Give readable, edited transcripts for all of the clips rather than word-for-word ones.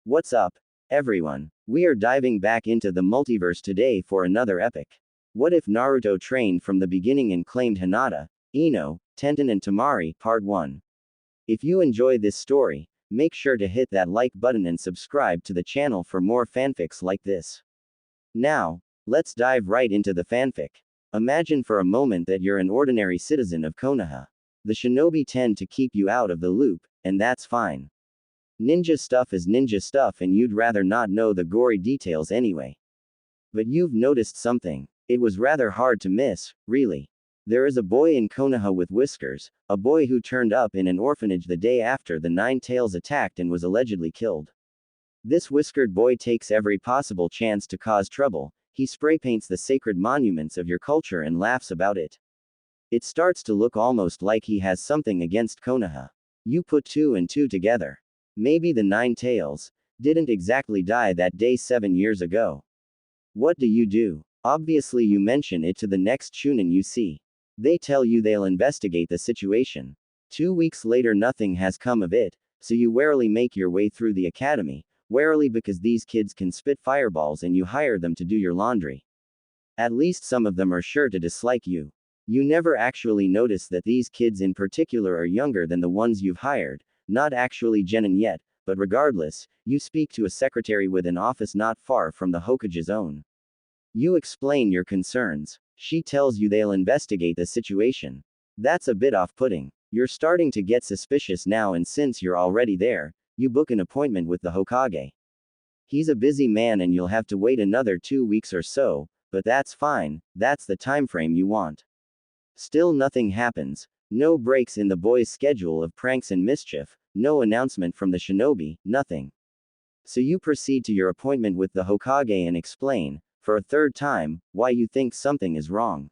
What's up, everyone? We are diving back into the multiverse today for another epic. What if Naruto trained from the beginning and claimed Hinata, Ino, Tenten and Temari, Part 1. If you enjoy this story, make sure to hit that like button and subscribe to the channel for more fanfics like this. Now, let's dive right into the fanfic. Imagine for a moment that you're an ordinary citizen of Konoha. The shinobi tend to keep you out of the loop, and that's fine. Ninja stuff is ninja stuff and you'd rather not know the gory details anyway. But you've noticed something. It was rather hard to miss, really. There is a boy in Konoha with whiskers, a boy who turned up in an orphanage the day after the Nine Tails attacked and was allegedly killed. This whiskered boy takes every possible chance to cause trouble. He spray paints the sacred monuments of your culture and laughs about it. It starts to look almost like he has something against Konoha. You put two and two together. Maybe the Nine Tails didn't exactly die that day 7 years ago. What do? Obviously you mention it to the next shunin you see. They tell you they'll investigate the situation. 2 weeks later nothing has come of it, so you warily make your way through the academy, warily because these kids can spit fireballs and you hire them to do your laundry. At least some of them are sure to dislike you. You never actually notice that these kids in particular are younger than the ones you've hired. Not actually Genin yet, but regardless, you speak to a secretary with an office not far from the Hokage's own. You explain your concerns. She tells you they'll investigate the situation. That's a bit off-putting. You're starting to get suspicious now, and since you're already there, you book an appointment with the Hokage. He's a busy man and you'll have to wait another 2 weeks or so, but that's fine, that's the time frame you want. Still nothing happens. No breaks in the boy's schedule of pranks and mischief, no announcement from the shinobi, nothing. So you proceed to your appointment with the Hokage and explain, for a third time, why you think something is wrong.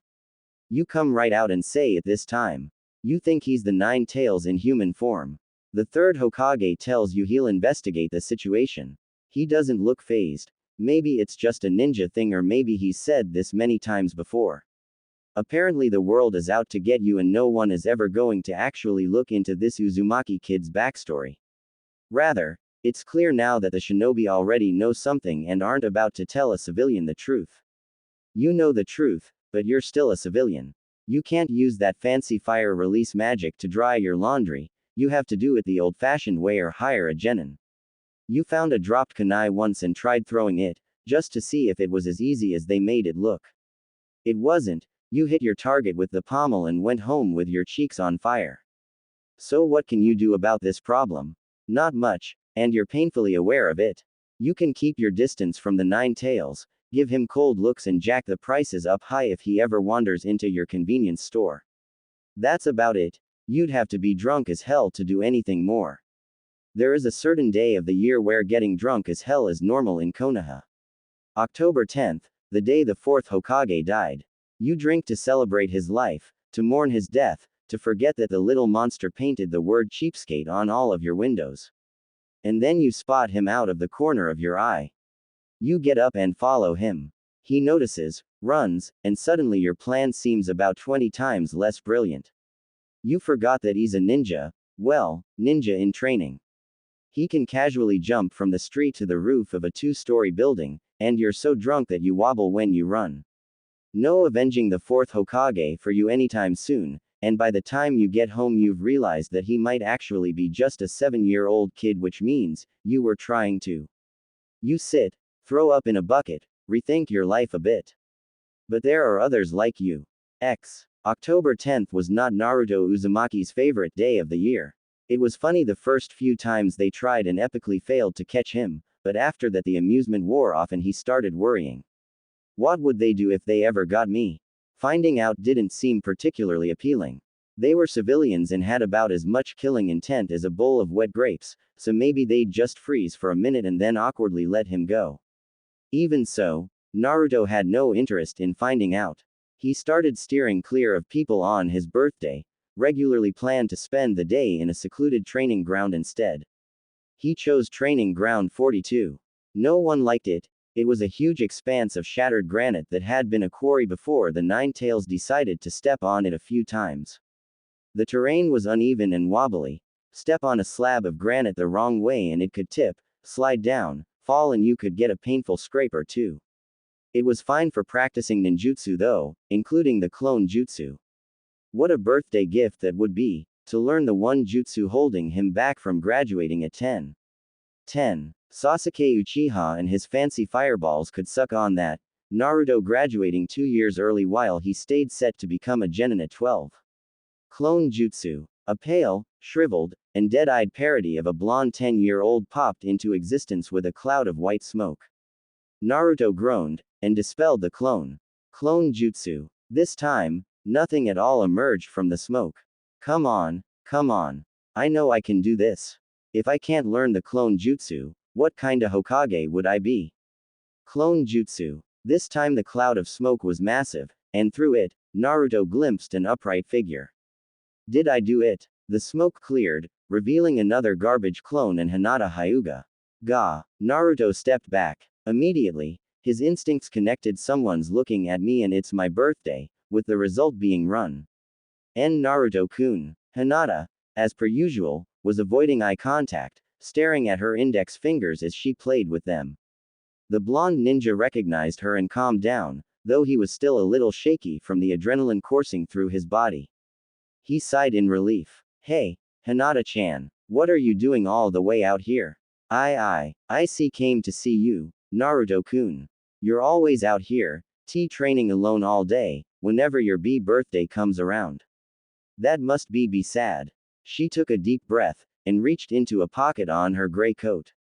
You come right out and say it this time. You think he's the Nine Tails in human form. The third Hokage tells you he'll investigate the situation. He doesn't look fazed. Maybe it's just a ninja thing, or maybe he's said this many times before. Apparently the world is out to get you and no one is ever going to actually look into this Uzumaki kid's backstory. Rather, it's clear now that the shinobi already know something and aren't about to tell a civilian the truth. You know the truth, but you're still a civilian. You can't use that fancy fire release magic to dry your laundry, you have to do it the old-fashioned way or hire a genin. You found a dropped kunai once and tried throwing it, just to see if it was as easy as they made it look. It wasn't. You hit your target with the pommel and went home with your cheeks on fire. So what can you do about this problem? Not much, and you're painfully aware of it. You can keep your distance from the Nine Tails, give him cold looks and jack the prices up high if he ever wanders into your convenience store. That's about it. You'd have to be drunk as hell to do anything more. There is a certain day of the year where getting drunk as hell is normal in Konoha. October 10th, the day the fourth Hokage died. You drink to celebrate his life, to mourn his death, to forget that the little monster painted the word cheapskate on all of your windows. And then you spot him out of the corner of your eye. You get up and follow him. He notices, runs, and suddenly your plan seems about 20 times less brilliant. You forgot that he's a ninja, well, ninja in training. He can casually jump from the street to the roof of a 2-story building, and you're so drunk that you wobble when you run. No avenging the fourth Hokage for you anytime soon, and by the time you get home you've realized that he might actually be just a 7-year-old kid, which means, you were trying to. You sit, throw up in a bucket, rethink your life a bit. But there are others like you. October 10th was not Naruto Uzumaki's favorite day of the year. It was funny the first few times they tried and epically failed to catch him, but after that the amusement wore off and he started worrying. What would they do if they ever got me? Finding out didn't seem particularly appealing. They were civilians and had about as much killing intent as a bowl of wet grapes, so maybe they'd just freeze for a minute and then awkwardly let him go. Even so, Naruto had no interest in finding out. He started steering clear of people on his birthday, regularly planned to spend the day in a secluded training ground instead. He chose training ground 42. No one liked it. It was a huge expanse of shattered granite that had been a quarry before the Nine Tails decided to step on it a few times. The terrain was uneven and wobbly. Step on a slab of granite the wrong way and it could tip, slide down, fall, and you could get a painful scrape or two. It was fine for practicing ninjutsu though, including the clone jutsu. What a birthday gift that would be, to learn the one jutsu holding him back from graduating at 10. 10. Sasuke Uchiha and his fancy fireballs could suck on that. Naruto graduating 2 years early while he stayed set to become a genin at 12. Clone jutsu. A pale, shriveled, and dead-eyed parody of a blonde 10-year-old popped into existence with a cloud of white smoke. Naruto groaned, and dispelled the clone. Clone jutsu. This time, nothing at all emerged from the smoke. Come on, come on. I know I can do this. If I can't learn the clone jutsu, what kinda Hokage would I be? Clone jutsu. This time the cloud of smoke was massive, and through it, Naruto glimpsed an upright figure. Did I do it? The smoke cleared, revealing another garbage clone and Hinata Hyuga. Gah. Naruto stepped back. Immediately, his instincts connected someone's looking at me and it's my birthday, with the result being run. Naruto-kun. Hinata, as per usual, was avoiding eye contact, staring at her index fingers as she played with them. The blonde ninja recognized her and calmed down, though he was still a little shaky from the adrenaline coursing through his body. He sighed in relief. Hey, Hinata-chan, what are you doing all the way out here? I came to see you, Naruto-kun. You're always out here, training alone all day, whenever your birthday comes around. That must be sad. She took a deep breath, and reached into a pocket on her gray coat.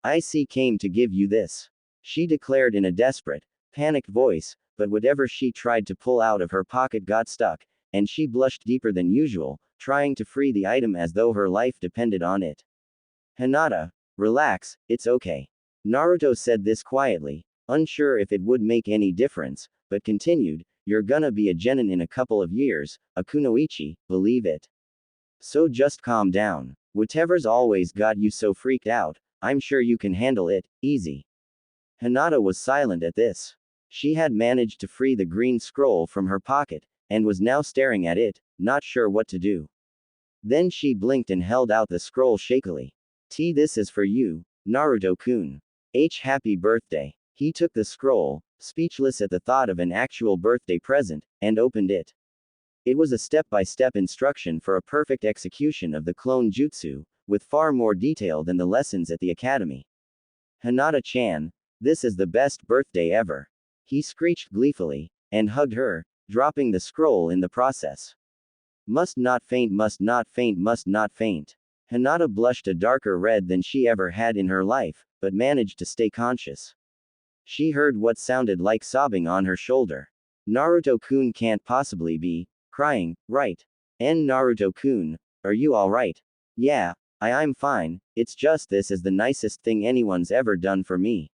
I came to give you this. She declared in a desperate, panicked voice, but whatever she tried to pull out of her pocket got stuck, and she blushed deeper than usual, trying to free the item as though her life depended on it. Hinata, relax, it's okay. Naruto said this quietly, unsure if it would make any difference, but continued, you're gonna be a genin in a couple of years, a kunoichi, believe it. So just calm down. Whatever's always got you so freaked out, I'm sure you can handle it, easy. Hinata was silent at this. She had managed to free the green scroll from her pocket, and was now staring at it, not sure what to do. Then she blinked and held out the scroll shakily. This is for you, Naruto-kun. Happy birthday. He took the scroll, speechless at the thought of an actual birthday present, and opened it. It was a step-by-step instruction for a perfect execution of the clone jutsu, with far more detail than the lessons at the academy. Hinata-chan, this is the best birthday ever. He screeched gleefully, and hugged her, dropping the scroll in the process. Must not faint, must not faint, must not faint. Hinata blushed a darker red than she ever had in her life, but managed to stay conscious. She heard what sounded like sobbing on her shoulder. Naruto-kun can't possibly be crying, right? Naruto-kun, are you alright? Yeah, I'm fine, it's just this is the nicest thing anyone's ever done for me.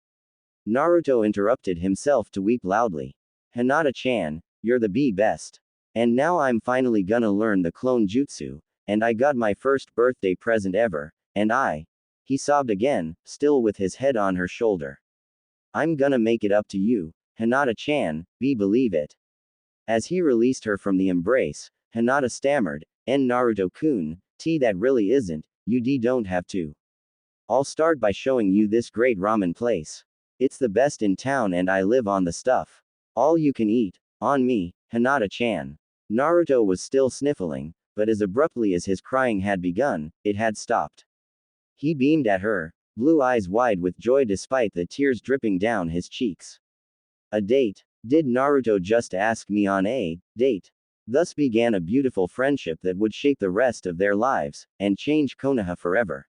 Naruto interrupted himself to weep loudly. Hinata-chan, you're the best. And now I'm finally gonna learn the clone jutsu, and I got my first birthday present ever, and he sobbed again, still with his head on her shoulder. I'm gonna make it up to you, Hinata-chan, believe it. As he released her from the embrace, Hinata stammered, Naruto-kun, that really isn't, you don't have to. I'll start by showing you this great ramen place. It's the best in town and I live on the stuff. All you can eat, on me, Hinata-chan. Naruto was still sniffling, but as abruptly as his crying had begun, it had stopped. He beamed at her, blue eyes wide with joy despite the tears dripping down his cheeks. A date? Did Naruto just ask me on a date? Thus began a beautiful friendship that would shape the rest of their lives, and change Konoha forever.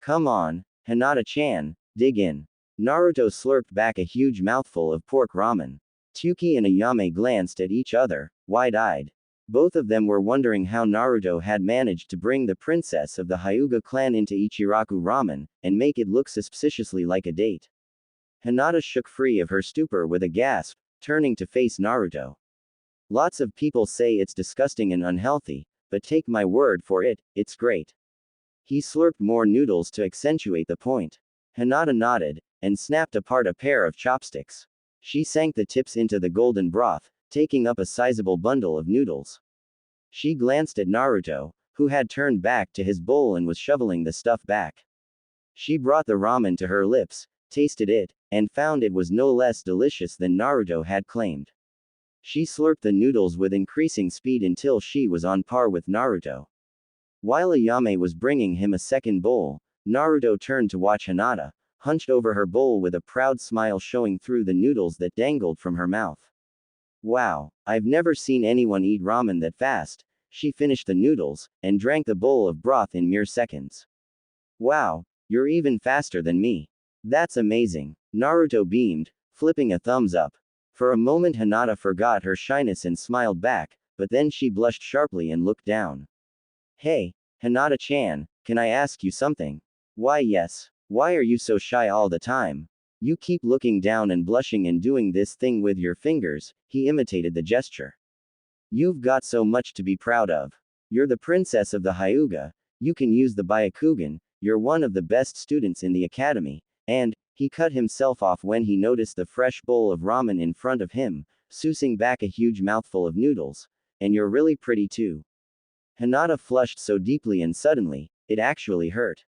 Come on, Hinata-chan, dig in. Naruto slurped back a huge mouthful of pork ramen. Tsuki and Ayame glanced at each other, wide-eyed. Both of them were wondering how Naruto had managed to bring the princess of the Hyuga clan into Ichiraku ramen, and make it look suspiciously like a date. Hinata shook free of her stupor with a gasp, turning to face Naruto. Lots of people say it's disgusting and unhealthy, but take my word for it, it's great. He slurped more noodles to accentuate the point. Hinata nodded, and snapped apart a pair of chopsticks. She sank the tips into the golden broth, taking up a sizable bundle of noodles. She glanced at Naruto, who had turned back to his bowl and was shoveling the stuff back. She brought the ramen to her lips, tasted it, and found it was no less delicious than Naruto had claimed. She slurped the noodles with increasing speed until she was on par with Naruto. While Ayame was bringing him a second bowl, Naruto turned to watch Hinata, hunched over her bowl with a proud smile showing through the noodles that dangled from her mouth. Wow, I've never seen anyone eat ramen that fast. She finished the noodles, and drank the bowl of broth in mere seconds. Wow, you're even faster than me. That's amazing. Naruto beamed, flipping a thumbs up. For a moment Hinata forgot her shyness and smiled back, but then she blushed sharply and looked down. Hey, Hinata-chan, can I ask you something? Why yes. Why are you so shy all the time? You keep looking down and blushing and doing this thing with your fingers, he imitated the gesture. You've got so much to be proud of. You're the princess of the Hyuga, you can use the Byakugan, you're one of the best students in the academy, and, he cut himself off when he noticed the fresh bowl of ramen in front of him, sousing back a huge mouthful of noodles. And you're really pretty too. Hinata flushed so deeply and suddenly, it actually hurt.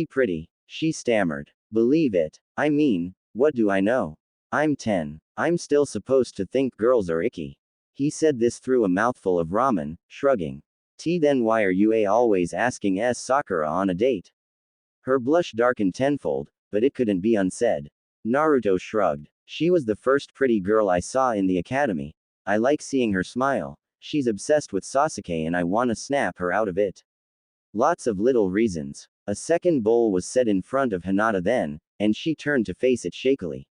Pretty, she stammered. Believe it. I mean, what do I know? I'm 10. I'm still supposed to think girls are icky. He said this through a mouthful of ramen, shrugging. Then why are you always asking Sakura on a date? Her blush darkened tenfold, but it couldn't be unsaid. Naruto shrugged. She was the first pretty girl I saw in the academy. I like seeing her smile. She's obsessed with Sasuke and I wanna snap her out of it. Lots of little reasons. A second bowl was set in front of Hinata then, and she turned to face it shakily.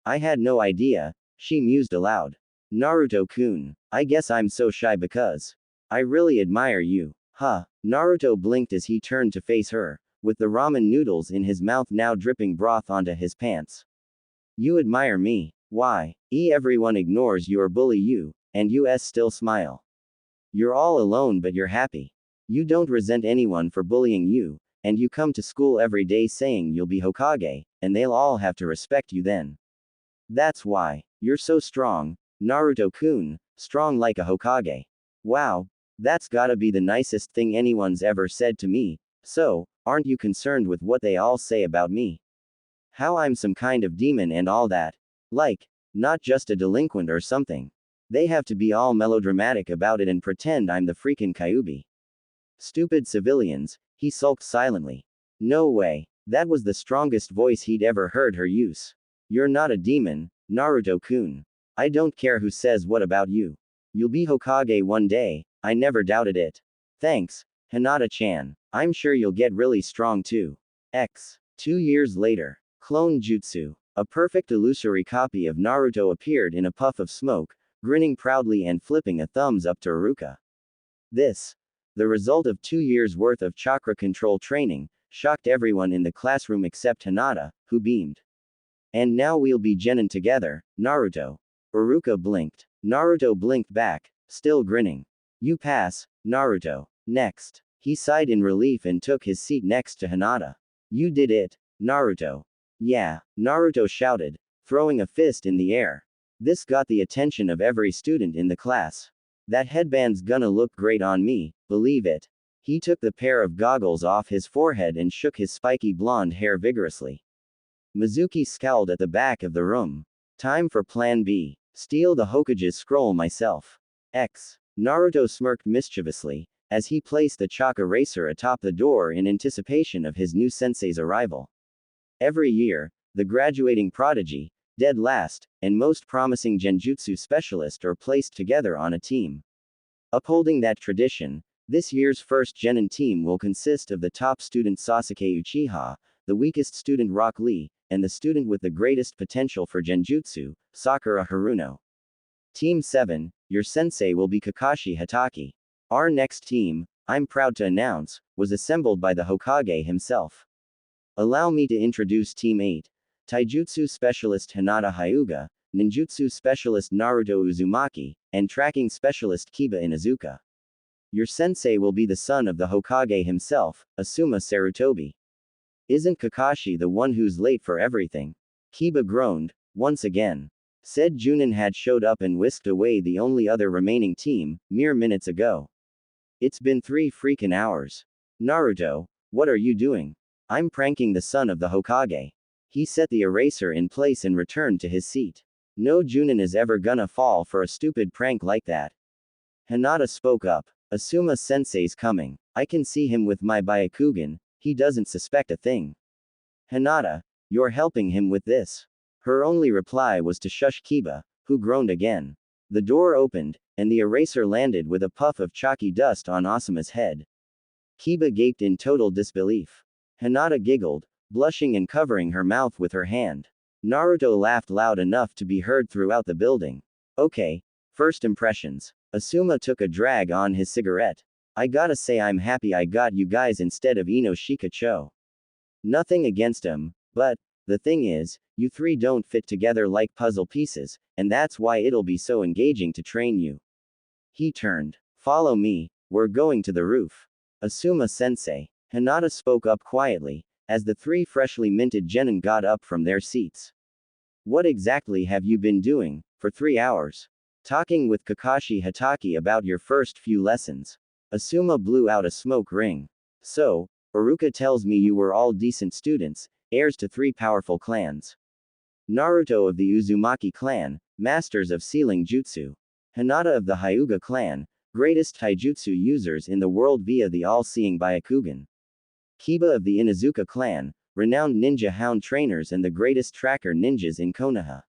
I had no idea, she mused aloud. Naruto-kun, I guess I'm so shy because I really admire you. Huh. Naruto blinked as he turned to face her, with the ramen noodles in his mouth now dripping broth onto his pants. You admire me. Why? Everyone ignores you or bully you, and you still smile. You're all alone but you're happy. You don't resent anyone for bullying you, and you come to school every day saying you'll be Hokage, and they'll all have to respect you then. That's why. You're so strong, Naruto-kun, strong like a Hokage. Wow, that's gotta be the nicest thing anyone's ever said to me, so, aren't you concerned with what they all say about me? How I'm some kind of demon and all that? Like, not just a delinquent or something. They have to be all melodramatic about it and pretend I'm the freaking Kyuubi. Stupid civilians, he sulked silently. No way. That was the strongest voice he'd ever heard her use. You're not a demon, Naruto-kun. I don't care who says what about you. You'll be Hokage one day, I never doubted it. Thanks, Hinata-chan. I'm sure you'll get really strong too. 2 years later. Clone Jutsu. A perfect illusory copy of Naruto appeared in a puff of smoke, grinning proudly and flipping a thumbs up to Iruka. This, the result of 2 years' worth of chakra control training, shocked everyone in the classroom except Hinata, who beamed. And now we'll be Genin together, Naruto. Iruka blinked. Naruto blinked back, still grinning. You pass, Naruto. Next. He sighed in relief and took his seat next to Hinata. You did it, Naruto. Yeah, Naruto shouted, throwing a fist in the air. This got the attention of every student in the class. That headband's gonna look great on me, believe it. He took the pair of goggles off his forehead and shook his spiky blonde hair vigorously. Mizuki scowled at the back of the room. Time for Plan B. Steal the Hokage's scroll myself. Naruto smirked mischievously, as he placed the chalk eraser atop the door in anticipation of his new sensei's arrival. Every year, the graduating prodigy, dead last, and most promising genjutsu specialist are placed together on a team. Upholding that tradition, this year's first Genin team will consist of the top student Sasuke Uchiha, the weakest student Rock Lee, and the student with the greatest potential for genjutsu, Sakura Haruno. Team 7, your sensei will be Kakashi Hatake. Our next team, I'm proud to announce, was assembled by the Hokage himself. Allow me to introduce Team 8. Taijutsu Specialist Hinata Hyuga, Ninjutsu Specialist Naruto Uzumaki, and Tracking Specialist Kiba Inuzuka. Your sensei will be the son of the Hokage himself, Asuma Sarutobi. Isn't Kakashi the one who's late for everything? Kiba groaned, once again. Said Junin had showed up and whisked away the only other remaining team, mere minutes ago. It's been 3 freaking hours. Naruto, what are you doing? I'm pranking the son of the Hokage. He set the eraser in place and returned to his seat. No Junin is ever gonna fall for a stupid prank like that. Hinata spoke up. Asuma sensei's coming. I can see him with my Byakugan, he doesn't suspect a thing. Hinata, you're helping him with this. Her only reply was to shush Kiba, who groaned again. The door opened, and the eraser landed with a puff of chalky dust on Asuma's head. Kiba gaped in total disbelief. Hinata giggled, blushing and covering her mouth with her hand. Naruto laughed loud enough to be heard throughout the building. Okay, first impressions. Asuma took a drag on his cigarette. I gotta say I'm happy I got you guys instead of Ino Shikacho. Nothing against him, but, the thing is, you three don't fit together like puzzle pieces, and that's why it'll be so engaging to train you. He turned. Follow me, we're going to the roof. Asuma sensei. Hinata spoke up quietly, as the three freshly minted genin got up from their seats. What exactly have you been doing, for 3 hours? Talking with Kakashi Hatake about your first few lessons. Asuma blew out a smoke ring. So, Iruka tells me you were all decent students, heirs to 3 powerful clans. Naruto of the Uzumaki clan, masters of sealing jutsu. Hinata of the Hyuga clan, greatest taijutsu users in the world via the all-seeing Byakugan. Kiba of the Inuzuka clan, renowned ninja hound trainers and the greatest tracker ninjas in Konoha.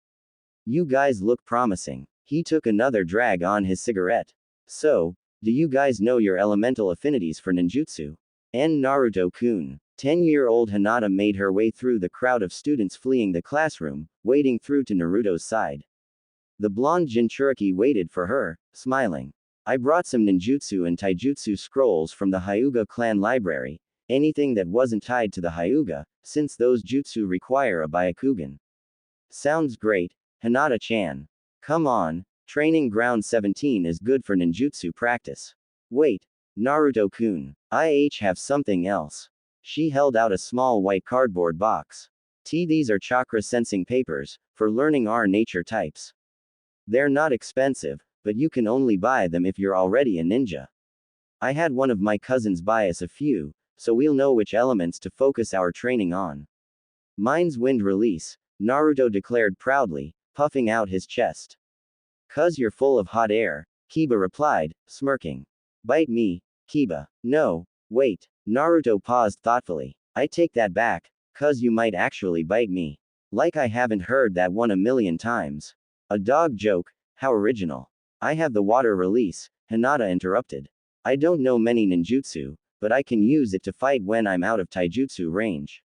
You guys look promising. He took another drag on his cigarette. So, do you guys know your elemental affinities for ninjutsu? Naruto-kun. 10-year-old Hinata made her way through the crowd of students fleeing the classroom, wading through to Naruto's side. The blonde Jinchuriki waited for her, smiling. I brought some ninjutsu and taijutsu scrolls from the Hyuga clan library, anything that wasn't tied to the Hyuga, since those jutsu require a Byakugan. Sounds great, Hinata-chan. Come on, training ground 17 is good for ninjutsu practice. Wait, Naruto-kun. I have something else. She held out a small white cardboard box. These are chakra sensing papers, for learning our nature types. They're not expensive, but you can only buy them if you're already a ninja. I had one of my cousins buy us a few, so we'll know which elements to focus our training on. Mine's wind release, Naruto declared proudly, puffing out his chest. 'Cause you're full of hot air, Kiba replied, smirking. Bite me, Kiba. No, wait. Naruto paused thoughtfully. I take that back, 'cause you might actually bite me. Like I haven't heard that one a million times. A dog joke, how original. I have the water release, Hinata interrupted. I don't know many ninjutsu, but I can use it to fight when I'm out of taijutsu range.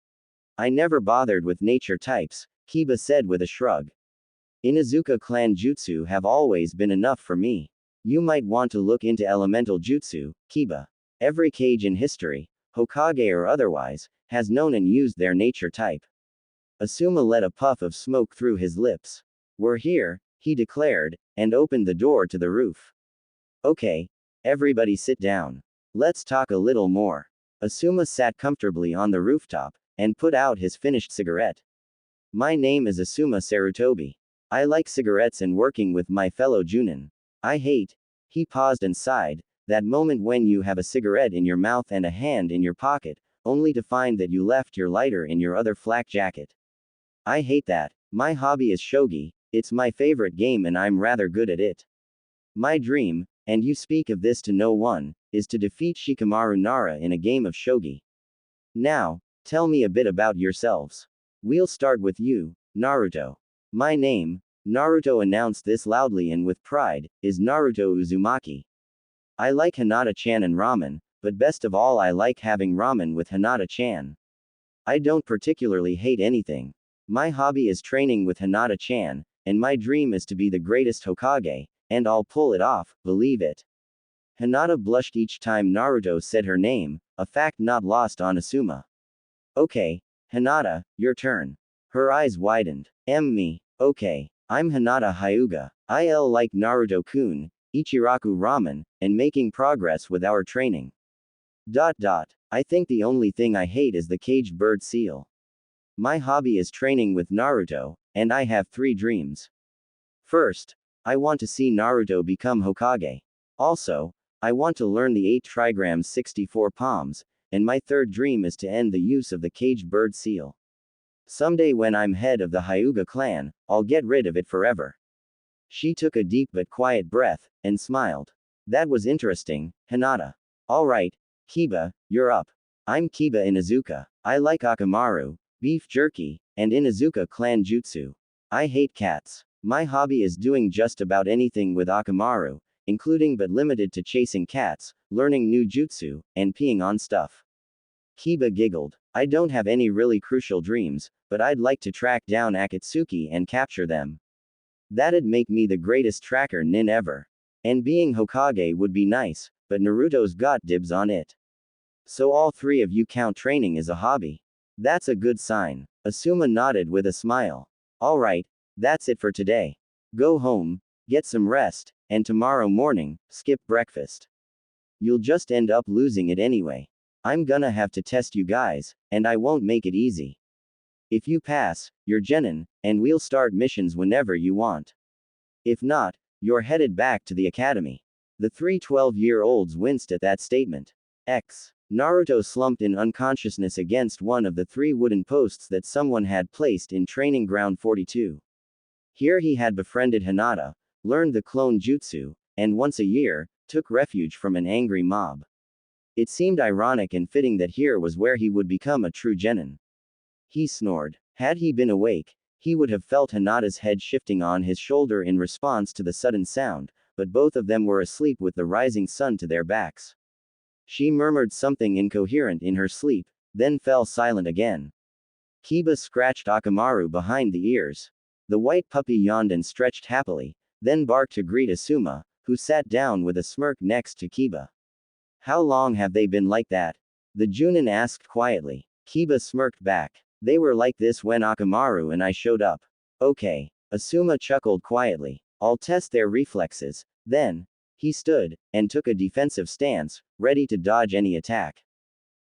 I never bothered with nature types, Kiba said with a shrug. Inuzuka clan jutsu have always been enough for me. You might want to look into elemental jutsu, Kiba. Every kage in history, Hokage or otherwise, has known and used their nature type. Asuma let a puff of smoke through his lips. We're here, he declared, and opened the door to the roof. Okay, everybody sit down. Let's talk a little more. Asuma sat comfortably on the rooftop, and put out his finished cigarette. My name is Asuma Sarutobi. I like cigarettes and working with my fellow Junin. I hate. He paused and sighed, that moment when you have a cigarette in your mouth and a hand in your pocket, only to find that you left your lighter in your other flak jacket. I hate that. My hobby is shogi, it's my favorite game and I'm rather good at it. My dream, and you speak of this to no one, is to defeat Shikamaru Nara in a game of shogi. Now, tell me a bit about yourselves. We'll start with you, Naruto. My name, Naruto announced this loudly and with pride, is Naruto Uzumaki. I like Hinata-chan and ramen, but best of all I like having ramen with Hinata-chan. I don't particularly hate anything. My hobby is training with Hinata-chan, and my dream is to be the greatest Hokage, and I'll pull it off, believe it. Hinata blushed each time Naruto said her name, a fact not lost on Asuma. Okay, Hinata, your turn. Her eyes widened. Me. Okay. I'm Hinata Hyuga. I'll like Naruto-kun, Ichiraku ramen, and making progress with our training. I think the only thing I hate is the caged bird seal. My hobby is training with Naruto, and I have 3 dreams. First, I want to see Naruto become Hokage. Also, I want to learn the 8 trigrams 64 palms, and my third dream is to end the use of the caged bird seal. Someday when I'm head of the Hyuga clan, I'll get rid of it forever. She took a deep but quiet breath, and smiled. That was interesting, Hinata. Alright, Kiba, you're up. I'm Kiba Inuzuka. I like Akamaru, beef jerky, and Inuzuka clan jutsu. I hate cats. My hobby is doing just about anything with Akamaru, including but limited to chasing cats, learning new jutsu, and peeing on stuff. Kiba giggled. I don't have any really crucial dreams, but I'd like to track down Akatsuki and capture them. That'd make me the greatest tracker nin ever. And being Hokage would be nice, but Naruto's got dibs on it. So all three of you count training as a hobby. That's a good sign. Asuma nodded with a smile. Alright, that's it for today. Go home, get some rest, and tomorrow morning, skip breakfast. You'll just end up losing it anyway. I'm gonna have to test you guys, and I won't make it easy. If you pass, you're Genin, and we'll start missions whenever you want. If not, you're headed back to the academy. The three 12-year-olds winced at that statement. Naruto slumped in unconsciousness against one of the three wooden posts that someone had placed in Training Ground 42. Here he had befriended Hinata, learned the clone jutsu, and once a year, took refuge from an angry mob. It seemed ironic and fitting that here was where he would become a true genin. He snored. Had he been awake, he would have felt Hinata's head shifting on his shoulder in response to the sudden sound, but both of them were asleep with the rising sun to their backs. She murmured something incoherent in her sleep, then fell silent again. Kiba scratched Akamaru behind the ears. The white puppy yawned and stretched happily, then barked to greet Asuma, who sat down with a smirk next to Kiba. How long have they been like that? The Junin asked quietly. Kiba smirked back. They were like this when Akamaru and I showed up. Okay. Asuma chuckled quietly. I'll test their reflexes, then. He stood, and took a defensive stance, ready to dodge any attack.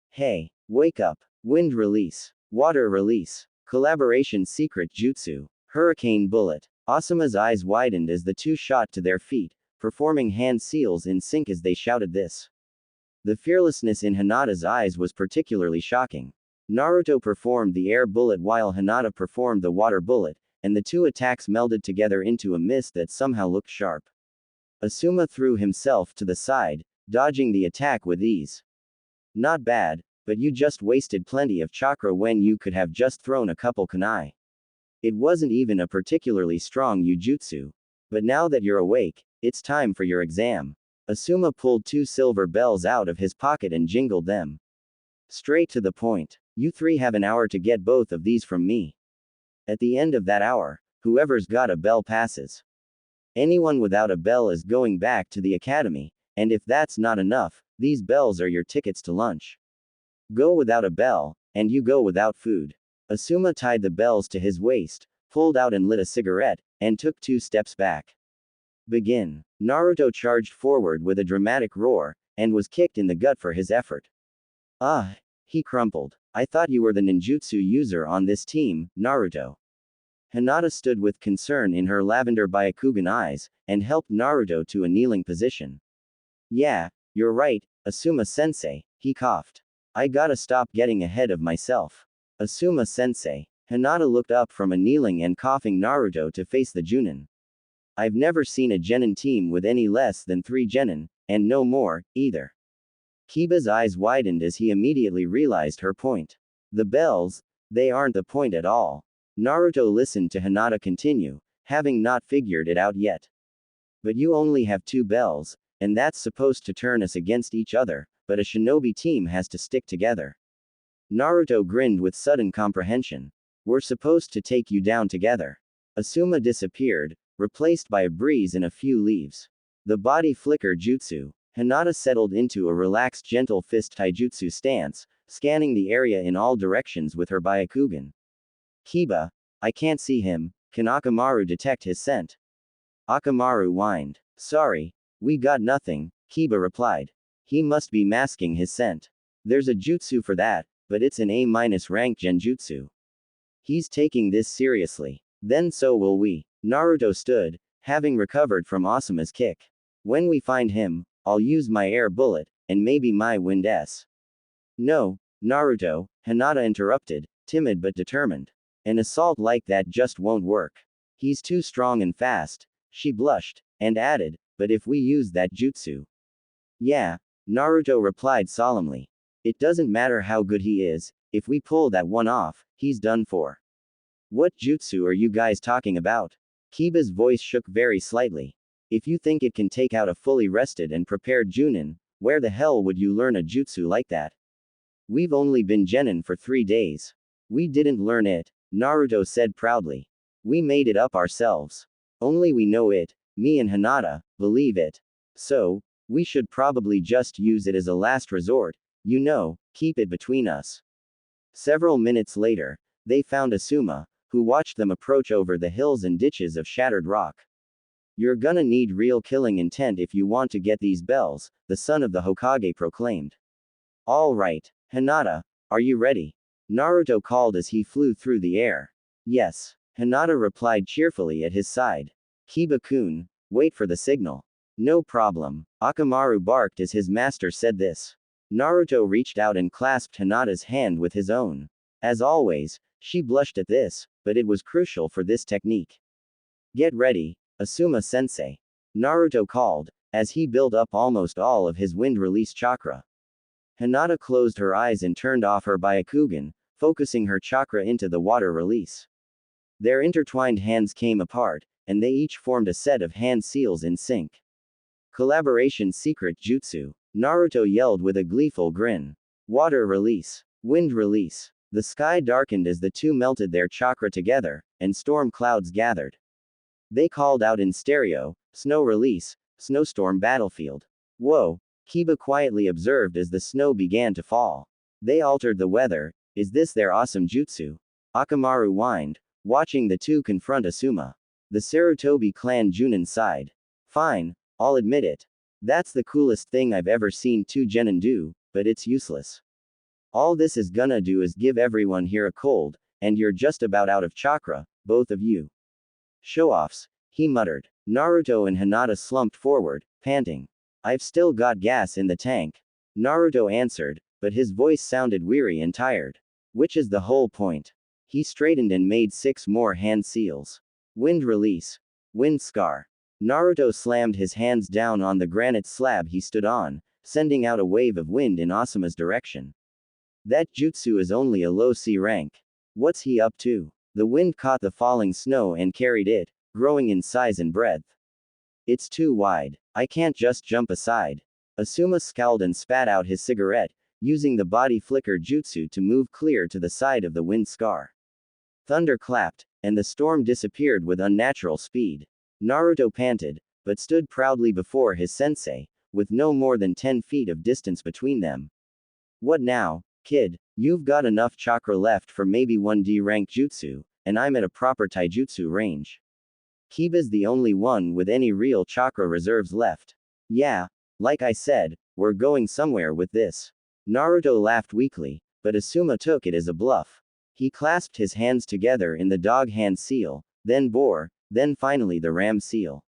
Hey, wake up. Wind release. Water release. Collaboration secret jutsu. Hurricane bullet. Asuma's eyes widened as the two shot to their feet, performing hand seals in sync as they shouted this. The fearlessness in Hinata's eyes was particularly shocking. Naruto performed the air bullet while Hinata performed the water bullet, and the two attacks melded together into a mist that somehow looked sharp. Asuma threw himself to the side, dodging the attack with ease. Not bad, but you just wasted plenty of chakra when you could have just thrown a couple kunai. It wasn't even a particularly strong Ujutsu. But now that you're awake, it's time for your exam. Asuma pulled two silver bells out of his pocket and jingled them. Straight to the point. You three have an hour to get both of these from me. At the end of that hour, whoever's got a bell passes. Anyone without a bell is going back to the academy, and if that's not enough, these bells are your tickets to lunch. Go without a bell, and you go without food. Asuma tied the bells to his waist, pulled out and lit a cigarette, and took 2 steps back. Begin. Naruto charged forward with a dramatic roar, and was kicked in the gut for his effort. Ah, he crumpled. I thought you were the ninjutsu user on this team, Naruto. Hinata stood with concern in her lavender Byakugan eyes, and helped Naruto to a kneeling position. Yeah, you're right, Asuma-sensei, he coughed. I gotta stop getting ahead of myself. Asuma-sensei. Hinata looked up from a kneeling and coughing Naruto to face the Junin. I've never seen a genin team with any less than 3 genin, and no more, either. Kiba's eyes widened as he immediately realized her point. The bells, they aren't the point at all. Naruto listened to Hinata continue, having not figured it out yet. But you only have 2 bells, and that's supposed to turn us against each other, but a shinobi team has to stick together. Naruto grinned with sudden comprehension. We're supposed to take you down together. Asuma disappeared, replaced by a breeze and a few leaves. The body flicker jutsu. Hinata settled into a relaxed gentle fist taijutsu stance, scanning the area in all directions with her Byakugan. Kiba, I can't see him, can Akamaru detect his scent? Akamaru whined. Sorry, we got nothing, Kiba replied. He must be masking his scent. There's a jutsu for that, but it's an A- rank genjutsu. He's taking this seriously. Then so will we. Naruto stood, having recovered from Asuma's kick. When we find him, I'll use my air bullet, and maybe my wind S. No, Naruto, Hinata interrupted, timid but determined. An assault like that just won't work. He's too strong and fast. She blushed, and added, but if we use that jutsu. Yeah, Naruto replied solemnly. It doesn't matter how good he is, if we pull that one off, he's done for. What jutsu are you guys talking about? Kiba's voice shook very slightly. If you think it can take out a fully rested and prepared Junin, where the hell would you learn a jutsu like that? We've only been Genin for 3 days. We didn't learn it, Naruto said proudly. We made it up ourselves. Only we know it, me and Hinata, believe it. So, we should probably just use it as a last resort, keep it between us. Several minutes later, they found Asuma, who watched them approach over the hills and ditches of shattered rock. You're gonna need real killing intent if you want to get these bells, the son of the Hokage proclaimed. All right, Hinata, are you ready? Naruto called as he flew through the air. Yes, Hinata replied cheerfully at his side. Kiba-kun, wait for the signal. No problem, Akamaru barked as his master said this. Naruto reached out and clasped Hinata's hand with his own. As always, she blushed at this, but it was crucial for this technique. Get ready, Asuma-sensei. Naruto called, as he built up almost all of his wind release chakra. Hinata closed her eyes and turned off her Byakugan, focusing her chakra into the water release. Their intertwined hands came apart, and they each formed a set of hand seals in sync. Collaboration secret jutsu, Naruto yelled with a gleeful grin. Water release. Wind release. The sky darkened as the two melted their chakra together, and storm clouds gathered. They called out in stereo, snow release, snowstorm battlefield. Whoa, Kiba quietly observed as the snow began to fall. They altered the weather, is this their awesome jutsu? Akamaru whined, watching the two confront Asuma. The Sarutobi clan Junin sighed. Fine, I'll admit it. That's the coolest thing I've ever seen two genin do, but it's useless. All this is gonna do is give everyone here a cold, and you're just about out of chakra, both of you. Show-offs, he muttered. Naruto and Hinata slumped forward, panting. I've still got gas in the tank. Naruto answered, but his voice sounded weary and tired. Which is the whole point. He straightened and made 6 more hand seals. Wind release. Wind scar. Naruto slammed his hands down on the granite slab he stood on, sending out a wave of wind in Asuma's direction. That jutsu is only a low C rank. What's he up to? The wind caught the falling snow and carried it, growing in size and breadth. It's too wide. I can't just jump aside. Asuma scowled and spat out his cigarette, using the body flicker jutsu to move clear to the side of the wind scar. Thunder clapped, and the storm disappeared with unnatural speed. Naruto panted, but stood proudly before his sensei, with no more than 10 feet of distance between them. What now, kid? You've got enough chakra left for maybe 1D rank jutsu, and I'm at a proper taijutsu range. Kiba's the only one with any real chakra reserves left. Yeah, like I said, we're going somewhere with this. Naruto laughed weakly, but Asuma took it as a bluff. He clasped his hands together in the dog hand seal, then boar, then finally the ram seal.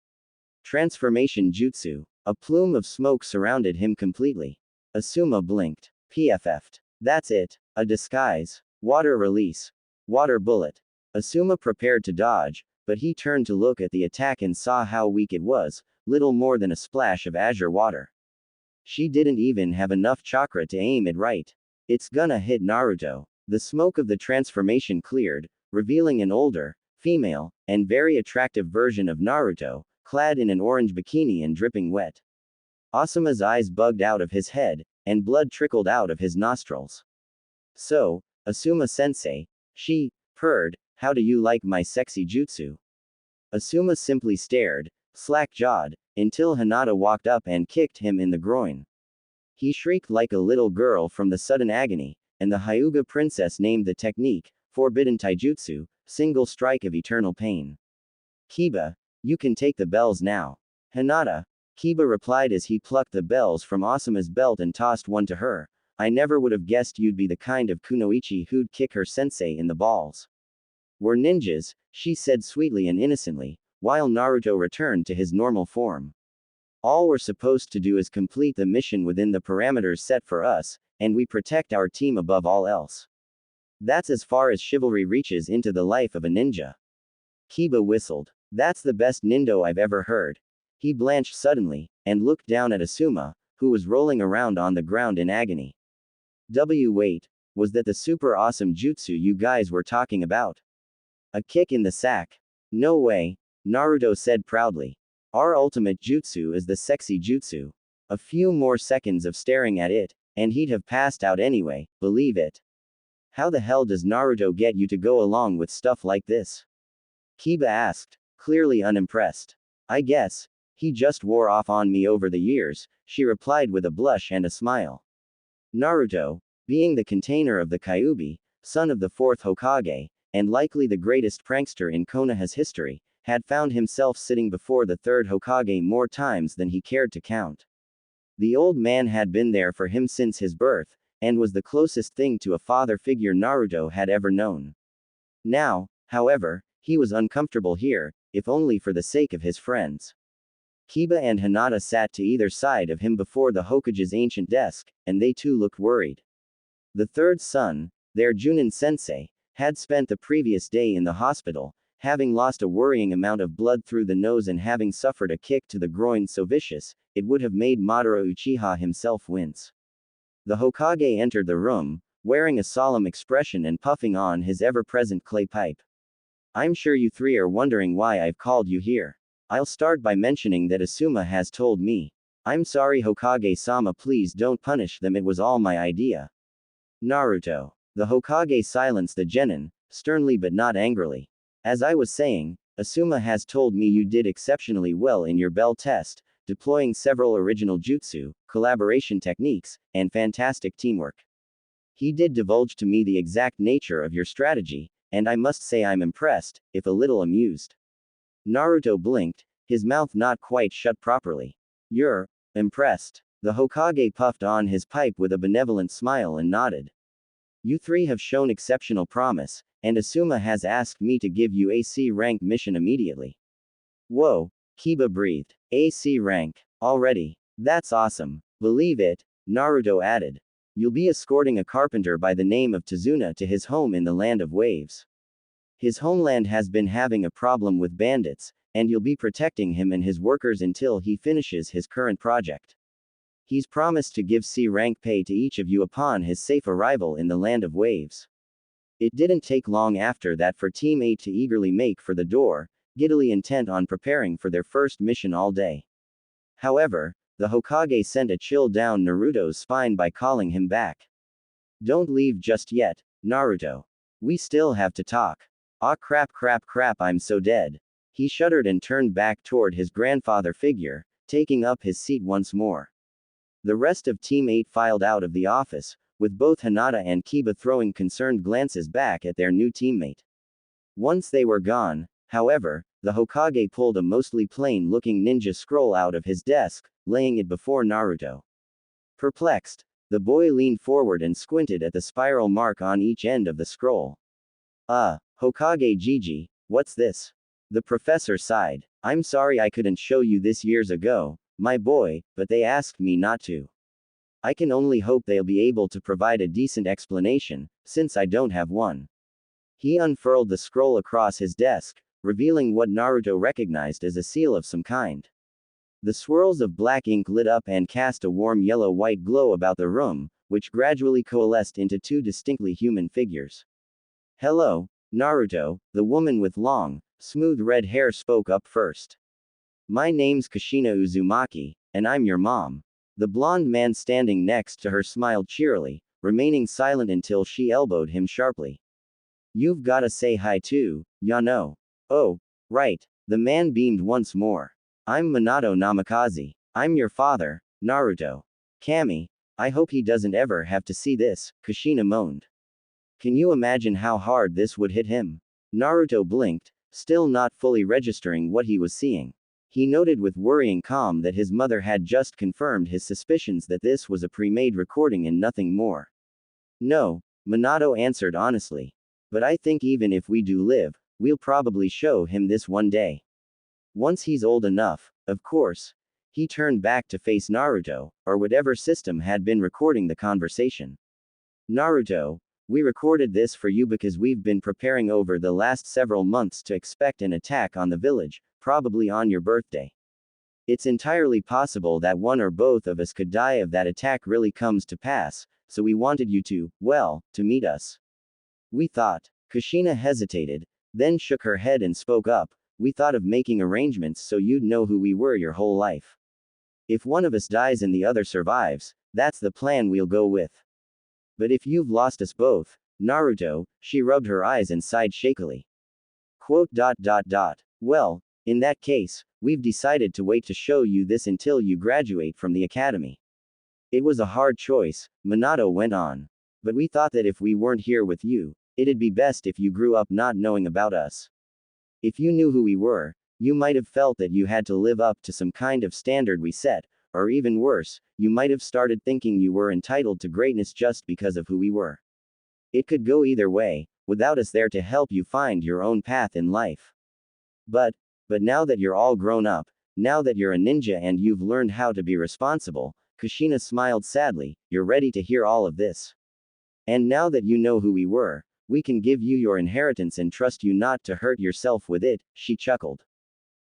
Transformation jutsu. A plume of smoke surrounded him completely. Asuma blinked. PFF'd. That's it. A disguise. Water release. Water bullet. Asuma prepared to dodge, but he turned to look at the attack and saw how weak it was, little more than a splash of azure water. She didn't even have enough chakra to aim it right. It's gonna hit Naruto. The smoke of the transformation cleared, revealing an older, female, and very attractive version of Naruto, clad in an orange bikini and dripping wet. Asuma's eyes bugged out of his head, and blood trickled out of his nostrils. So, Asuma-sensei, she purred, how do you like my sexy jutsu? Asuma simply stared, slack-jawed, until Hinata walked up and kicked him in the groin. He shrieked like a little girl from the sudden agony, and the Hyuga princess named the technique, Forbidden Taijutsu, Single Strike of Eternal Pain. Kiba, you can take the bells now. Hinata, Kiba replied as he plucked the bells from Asuma's belt and tossed one to her. I never would have guessed you'd be the kind of kunoichi who'd kick her sensei in the balls. We're ninjas, she said sweetly and innocently, while Naruto returned to his normal form. All we're supposed to do is complete the mission within the parameters set for us, and we protect our team above all else. That's as far as chivalry reaches into the life of a ninja. Kiba whistled. That's the best nindo I've ever heard. He blanched suddenly, and looked down at Asuma, who was rolling around on the ground in agony. Wait, was that the super awesome jutsu you guys were talking about? A kick in the sack? No way, Naruto said proudly. Our ultimate jutsu is the sexy jutsu. A few more seconds of staring at it, and he'd have passed out anyway, believe it. How the hell does Naruto get you to go along with stuff like this? Kiba asked, clearly unimpressed. I guess, he just wore off on me over the years, she replied with a blush and a smile. Naruto, being the container of the Kyuubi, son of the fourth Hokage, and likely the greatest prankster in Konoha's history, had found himself sitting before the third Hokage more times than he cared to count. The old man had been there for him since his birth, and was the closest thing to a father figure Naruto had ever known. Now, however, he was uncomfortable here, if only for the sake of his friends. Kiba and Hinata sat to either side of him before the Hokage's ancient desk, and they too looked worried. The third son, their Junin sensei, had spent the previous day in the hospital, having lost a worrying amount of blood through the nose and having suffered a kick to the groin so vicious, it would have made Madara Uchiha himself wince. The Hokage entered the room, wearing a solemn expression and puffing on his ever-present clay pipe. I'm sure you three are wondering why I've called you here. I'll start by mentioning that Asuma has told me. I'm sorry Hokage-sama, please don't punish them, it was all my idea. Naruto. The Hokage silenced the genin, sternly but not angrily. As I was saying, Asuma has told me you did exceptionally well in your bell test, deploying several original jutsu, collaboration techniques, and fantastic teamwork. He did divulge to me the exact nature of your strategy, and I must say I'm impressed, if a little amused. Naruto blinked, his mouth not quite shut properly. You're impressed. The Hokage puffed on his pipe with a benevolent smile and nodded. You three have shown exceptional promise, and Asuma has asked me to give you a C rank mission immediately. Whoa, Kiba breathed. AC rank. Already. That's awesome. Believe it, Naruto added. You'll be escorting a carpenter by the name of Tazuna to his home in the Land of Waves. His homeland has been having a problem with bandits, and you'll be protecting him and his workers until he finishes his current project. He's promised to give C rank pay to each of you upon his safe arrival in the Land of Waves. It didn't take long after that for Team 8 to eagerly make for the door, giddily intent on preparing for their first mission all day. However, the Hokage sent a chill down Naruto's spine by calling him back. Don't leave just yet, Naruto. We still have to talk. Ah crap, I'm so dead. He shuddered and turned back toward his grandfather figure, taking up his seat once more. The rest of Team 8 filed out of the office, with both Hinata and Kiba throwing concerned glances back at their new teammate. Once they were gone, however, the Hokage pulled a mostly plain-looking ninja scroll out of his desk, laying it before Naruto. Perplexed, the boy leaned forward and squinted at the spiral mark on each end of the scroll. Hokage Gigi, what's this? The professor sighed. I'm sorry I couldn't show you this years ago, my boy, but they asked me not to. I can only hope they'll be able to provide a decent explanation, since I don't have one. He unfurled the scroll across his desk, revealing what Naruto recognized as a seal of some kind. The swirls of black ink lit up and cast a warm yellow-white glow about the room, which gradually coalesced into two distinctly human figures. Hello, Naruto, the woman with long, smooth red hair spoke up first. My name's Kushina Uzumaki, and I'm your mom. The blonde man standing next to her smiled cheerily, remaining silent until she elbowed him sharply. You've gotta say hi too, ya know. Oh, right, the man beamed once more. I'm Minato Namikaze. I'm your father, Naruto. Kami, I hope he doesn't ever have to see this, Kushina moaned. Can you imagine how hard this would hit him? Naruto blinked, still not fully registering what he was seeing. He noted with worrying calm that his mother had just confirmed his suspicions that this was a pre-made recording and nothing more. No, Minato answered honestly. But I think even if we do live, we'll probably show him this one day. Once he's old enough, of course. He turned back to face Naruto, or whatever system had been recording the conversation. Naruto, we recorded this for you because we've been preparing over the last several months to expect an attack on the village, probably on your birthday. It's entirely possible that one or both of us could die if that attack really comes to pass, so we wanted you to, well, to meet us. We thought. Kushina hesitated, then shook her head and spoke up. We thought of making arrangements so you'd know who we were your whole life. If one of us dies and the other survives, that's the plan we'll go with. But if you've lost us both, Naruto, she rubbed her eyes and sighed shakily. Well, in that case, we've decided to wait to show you this until you graduate from the academy. It was a hard choice, Minato went on. But we thought that if we weren't here with you, it'd be best if you grew up not knowing about us. If you knew who we were, you might have felt that you had to live up to some kind of standard we set, or even worse, you might have started thinking you were entitled to greatness just because of who we were. It could go either way, without us there to help you find your own path in life. But now that you're all grown up, now that you're a ninja and you've learned how to be responsible, Kushina smiled sadly, you're ready to hear all of this. And now that you know who we were, we can give you your inheritance and trust you not to hurt yourself with it, she chuckled.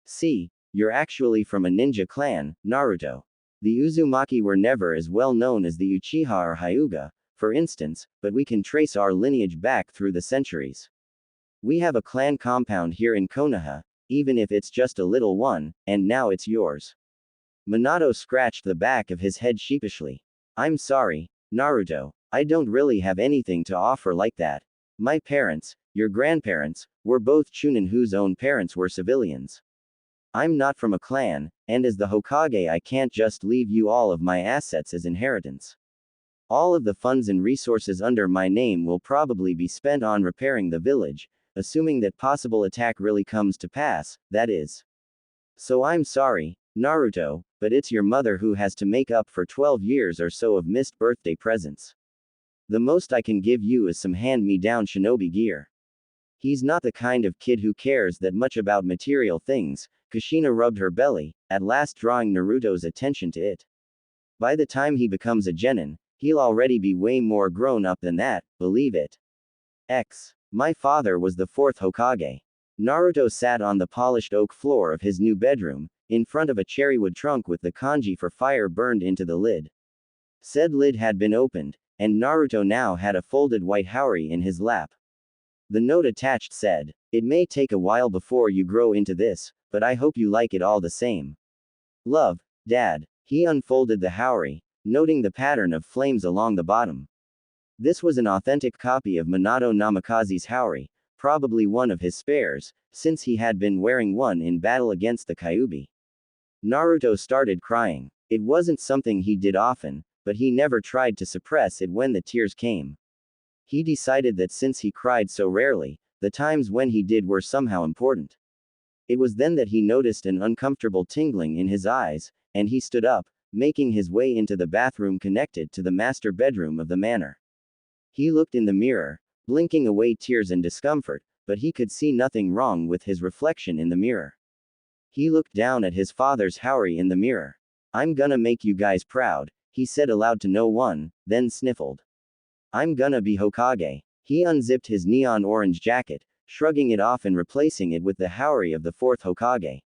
See, you're actually from a ninja clan, Naruto. The Uzumaki were never as well known as the Uchiha or Hyuga, for instance, but we can trace our lineage back through the centuries. We have a clan compound here in Konoha, even if it's just a little one, and now it's yours. Minato scratched the back of his head sheepishly. I'm sorry, Naruto, I don't really have anything to offer like that. My parents, your grandparents, were both Chunin whose own parents were civilians. I'm not from a clan, and as the Hokage I can't just leave you all of my assets as inheritance. All of the funds and resources under my name will probably be spent on repairing the village, assuming that possible attack really comes to pass, that is. So I'm sorry, Naruto, but it's your mother who has to make up for 12 years or so of missed birthday presents. The most I can give you is some hand-me-down shinobi gear. He's not the kind of kid who cares that much about material things, Kushina rubbed her belly, at last drawing Naruto's attention to it. By the time he becomes a genin, he'll already be way more grown up than that, believe it. My father was the fourth Hokage. Naruto sat on the polished oak floor of his new bedroom, in front of a cherrywood trunk with the kanji for fire burned into the lid. Said lid had been opened, and Naruto now had a folded white haori in his lap. The note attached said, "It may take a while before you grow into this, but I hope you like it all the same. Love, Dad." He unfolded the haori, noting the pattern of flames along the bottom. This was an authentic copy of Minato Namikaze's haori, probably one of his spares, since he had been wearing one in battle against the Kyuubi. Naruto started crying. It wasn't something he did often, but he never tried to suppress it when the tears came. He decided that since he cried so rarely, the times when he did were somehow important. It was then that he noticed an uncomfortable tingling in his eyes, and he stood up, making his way into the bathroom connected to the master bedroom of the manor. He looked in the mirror, blinking away tears and discomfort, but he could see nothing wrong with his reflection in the mirror. He looked down at his father's haori in the mirror. I'm gonna make you guys proud, he said aloud to no one, then sniffled. I'm gonna be Hokage. He unzipped his neon orange jacket, shrugging it off and replacing it with the haori of the fourth Hokage.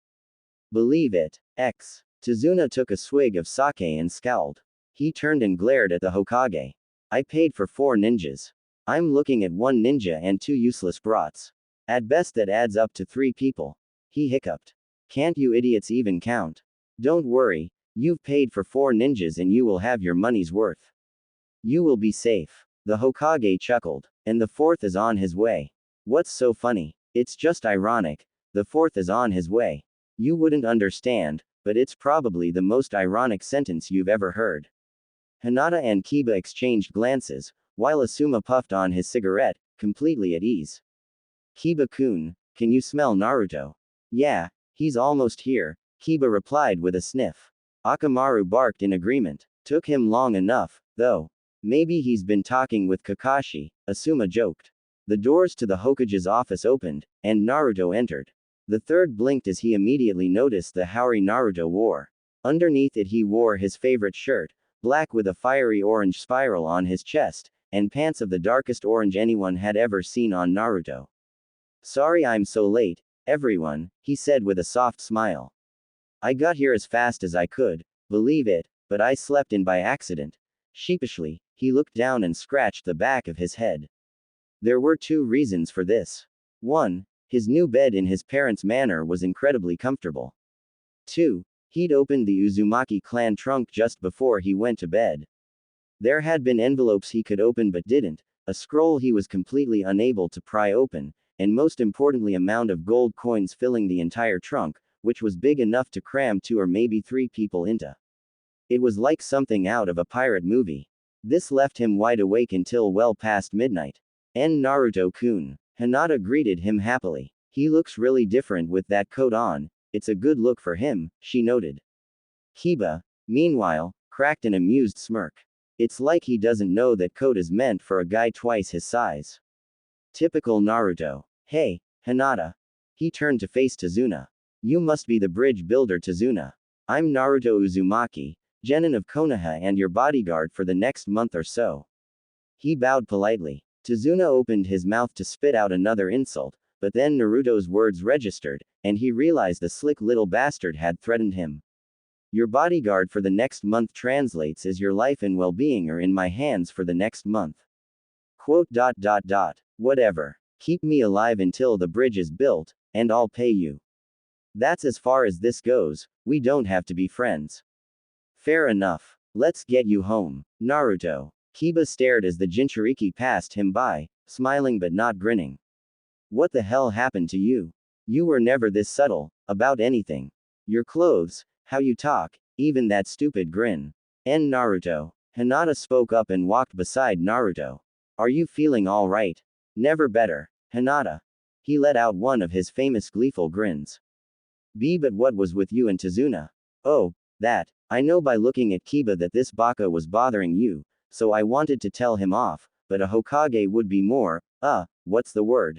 Believe it. Tazuna took a swig of sake and scowled. He turned and glared at the Hokage. I paid for 4 ninjas. I'm looking at 1 ninja and 2 useless brats. At best that adds up to 3 people. He hiccuped. Can't you idiots even count? Don't worry, you've paid for 4 ninjas and you will have your money's worth. You will be safe. The Hokage chuckled. And the 4th is on his way. What's so funny? It's just ironic. The 4th is on his way. You wouldn't understand, but it's probably the most ironic sentence you've ever heard. Hinata and Kiba exchanged glances, while Asuma puffed on his cigarette, completely at ease. Kiba-kun, can you smell Naruto? Yeah, he's almost here, Kiba replied with a sniff. Akamaru barked in agreement. Took him long enough, though. Maybe he's been talking with Kakashi, Asuma joked. The doors to the Hokage's office opened, and Naruto entered. The third blinked as he immediately noticed the haori Naruto wore. Underneath it he wore his favorite shirt, black with a fiery orange spiral on his chest, and pants of the darkest orange anyone had ever seen on Naruto. Sorry I'm so late, everyone, he said with a soft smile. I got here as fast as I could, believe it, but I slept in by accident. Sheepishly, he looked down and scratched the back of his head. There were two reasons for this. 1. His new bed in his parents' manor was incredibly comfortable. 2. He'd opened the Uzumaki clan trunk just before he went to bed. There had been envelopes he could open but didn't, a scroll he was completely unable to pry open, and most importantly a mound of gold coins filling the entire trunk, which was big enough to cram 2 or maybe 3 people into. It was like something out of a pirate movie. This left him wide awake until well past midnight. Naruto-kun. Hinata greeted him happily. He looks really different with that coat on, it's a good look for him, she noted. Kiba, meanwhile, cracked an amused smirk. It's like he doesn't know that coat is meant for a guy twice his size. Typical Naruto. Hey, Hinata. He turned to face Tazuna. You must be the bridge builder Tazuna. I'm Naruto Uzumaki, Genin of Konoha and your bodyguard for the next month or so. He bowed politely. Tazuna opened his mouth to spit out another insult, but then Naruto's words registered, and he realized the slick little bastard had threatened him. Your bodyguard for the next month translates as your life and well-being are in my hands for the next month. Quote. Whatever. Keep me alive until the bridge is built, and I'll pay you. That's as far as this goes, we don't have to be friends. Fair enough. Let's get you home, Naruto. Kiba stared as the Jinchuriki passed him by, smiling but not grinning. What the hell happened to you? You were never this subtle, about anything. Your clothes, how you talk, even that stupid grin. Naruto. Hinata spoke up and walked beside Naruto. Are you feeling all right? Never better. Hinata. He let out one of his famous gleeful grins. But what was with you and Tazuna? Oh, that. I know by looking at Kiba that this baka was bothering you, so I wanted to tell him off, but a Hokage would be more, what's the word?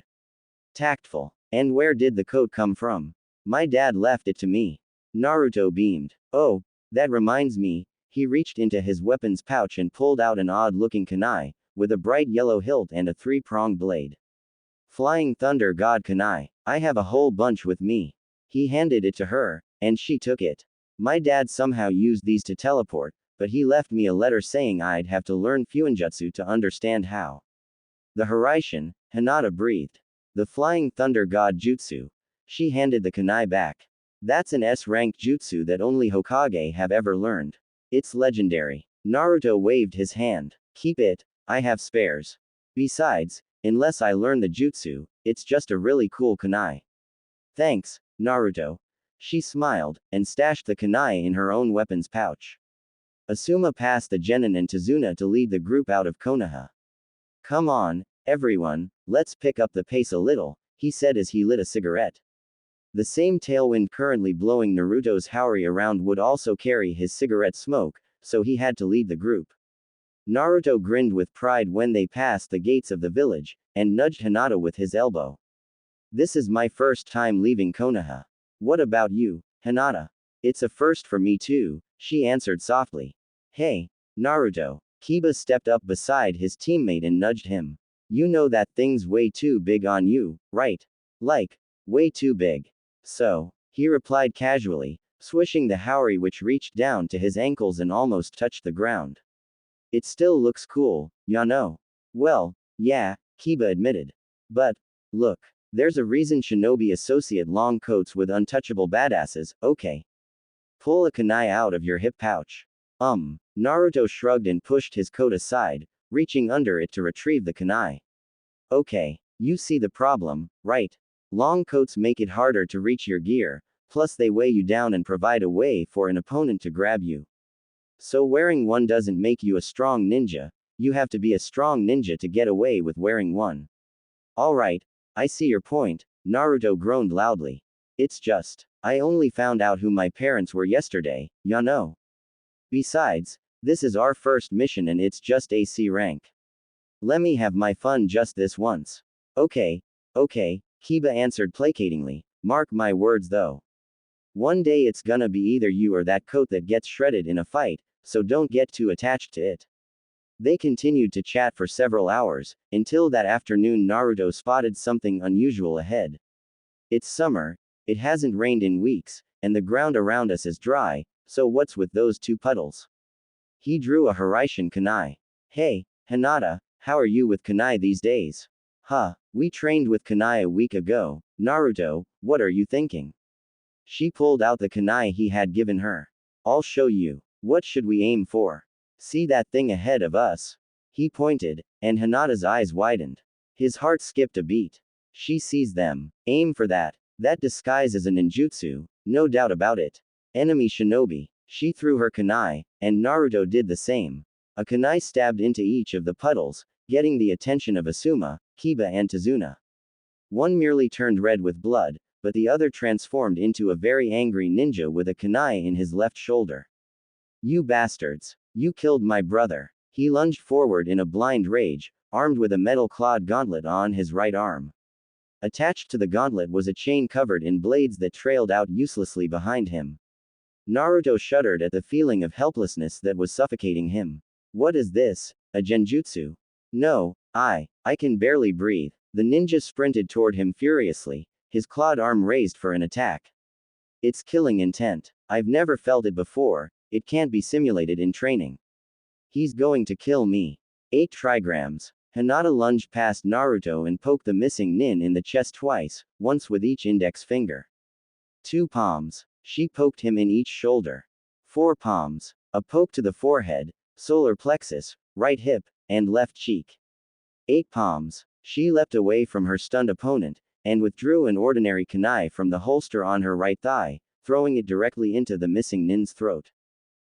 Tactful. And where did the coat come from? My dad left it to me. Naruto beamed. Oh, that reminds me, he reached into his weapons pouch and pulled out an odd-looking kunai, with a bright yellow hilt and a 3-pronged blade. Flying Thunder God kunai. I have a whole bunch with me. He handed it to her, and she took it. My dad somehow used these to teleport, but he left me a letter saying I'd have to learn Fuinjutsu to understand how. The Hiraishin, Hinata breathed. The Flying Thunder God Jutsu. She handed the kunai back. That's an S-rank jutsu that only Hokage have ever learned. It's legendary. Naruto waved his hand. Keep it, I have spares. Besides, unless I learn the jutsu, it's just a really cool kunai. Thanks, Naruto. She smiled, and stashed the kunai in her own weapons pouch. Asuma passed the Genin and Tazuna to lead the group out of Konoha. Come on, everyone, let's pick up the pace a little, he said as he lit a cigarette. The same tailwind currently blowing Naruto's Haori around would also carry his cigarette smoke, so he had to lead the group. Naruto grinned with pride when they passed the gates of the village, and nudged Hinata with his elbow. This is my first time leaving Konoha. What about you, Hinata? It's a first for me too, she answered softly. Hey, Naruto. Kiba stepped up beside his teammate and nudged him. You know that thing's way too big on you, right? Like, way too big. So, he replied casually, swishing the Haori which reached down to his ankles and almost touched the ground. It still looks cool, ya know. Well, yeah, Kiba admitted. But, look, there's a reason shinobi associate long coats with untouchable badasses, okay? Pull a kunai out of your hip pouch. Naruto shrugged and pushed his coat aside, reaching under it to retrieve the kunai. Okay, you see the problem, right? Long coats make it harder to reach your gear, plus they weigh you down and provide a way for an opponent to grab you. So wearing one doesn't make you a strong ninja, you have to be a strong ninja to get away with wearing one. Alright, I see your point, Naruto groaned loudly. It's just, I only found out who my parents were yesterday, ya know. Besides, this is our first mission and it's just AC rank. Let me have my fun just this once. Okay, Kiba answered placatingly, mark my words though. One day it's gonna be either you or that coat that gets shredded in a fight, so don't get too attached to it. They continued to chat for several hours, until that afternoon Naruto spotted something unusual ahead. It's summer, it hasn't rained in weeks, and the ground around us is dry, so what's with those two puddles? He drew a Hiraishin kunai. Hey, Hinata, how are you with kunai these days? Huh, we trained with kunai a week ago. Naruto, what are you thinking? She pulled out the kunai he had given her. I'll show you. What should we aim for? See that thing ahead of us? He pointed, and Hinata's eyes widened. His heart skipped a beat. She sees them. Aim for that. That disguise is a ninjutsu, no doubt about it. Enemy shinobi. She threw her kunai, and Naruto did the same. A kunai stabbed into each of the puddles, getting the attention of Asuma, Kiba and Tazuna. One merely turned red with blood, but the other transformed into a very angry ninja with a kunai in his left shoulder. You bastards! You killed my brother! He lunged forward in a blind rage, armed with a metal-clawed gauntlet on his right arm. Attached to the gauntlet was a chain covered in blades that trailed out uselessly behind him. Naruto shuddered at the feeling of helplessness that was suffocating him. What is this? A genjutsu? No, I can barely breathe. The ninja sprinted toward him furiously, his clawed arm raised for an attack. It's killing intent. I've never felt it before, it can't be simulated in training. He's going to kill me. 8 trigrams. Hinata lunged past Naruto and poked the missing nin in the chest twice, once with each index finger. 2 palms. She poked him in each shoulder. 4 palms. A poke to the forehead, solar plexus, right hip, and left cheek. 8 palms. She leapt away from her stunned opponent, and withdrew an ordinary kunai from the holster on her right thigh, throwing it directly into the missing nin's throat.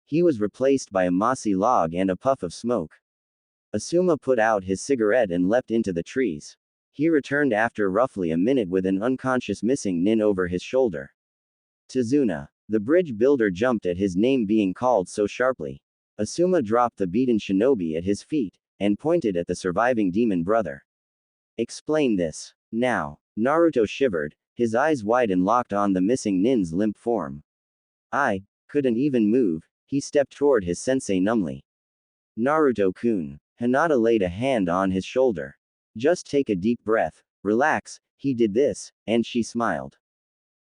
He was replaced by a mossy log and a puff of smoke. Asuma put out his cigarette and leapt into the trees. He returned after roughly a minute with an unconscious missing nin over his shoulder. Tazuna. The bridge builder jumped at his name being called so sharply. Asuma dropped the beaten shinobi at his feet, and pointed at the surviving demon brother. Explain this. Now. Naruto shivered, his eyes wide and locked on the missing nin's limp form. I couldn't even move, he stepped toward his sensei numbly. Naruto-kun. Hinata laid a hand on his shoulder. Just take a deep breath, relax, he did this, and she smiled.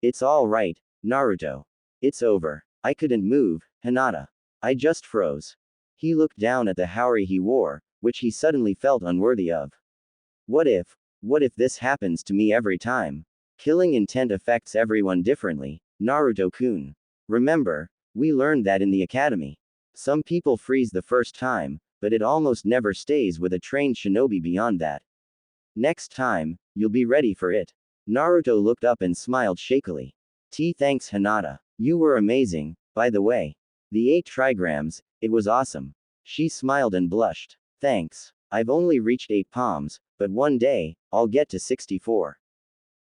It's all right, Naruto. It's over. I couldn't move, Hinata. I just froze. He looked down at the haori he wore, which he suddenly felt unworthy of. What if this happens to me every time? Killing intent affects everyone differently, Naruto-kun. Remember, we learned that in the academy. Some people freeze the first time, but it almost never stays with a trained shinobi beyond that. Next time, you'll be ready for it. Naruto looked up and smiled shakily. Thanks Hinata. You were amazing, by the way. The 8 trigrams, it was awesome. She smiled and blushed. Thanks. I've only reached 8 palms, but one day, I'll get to 64.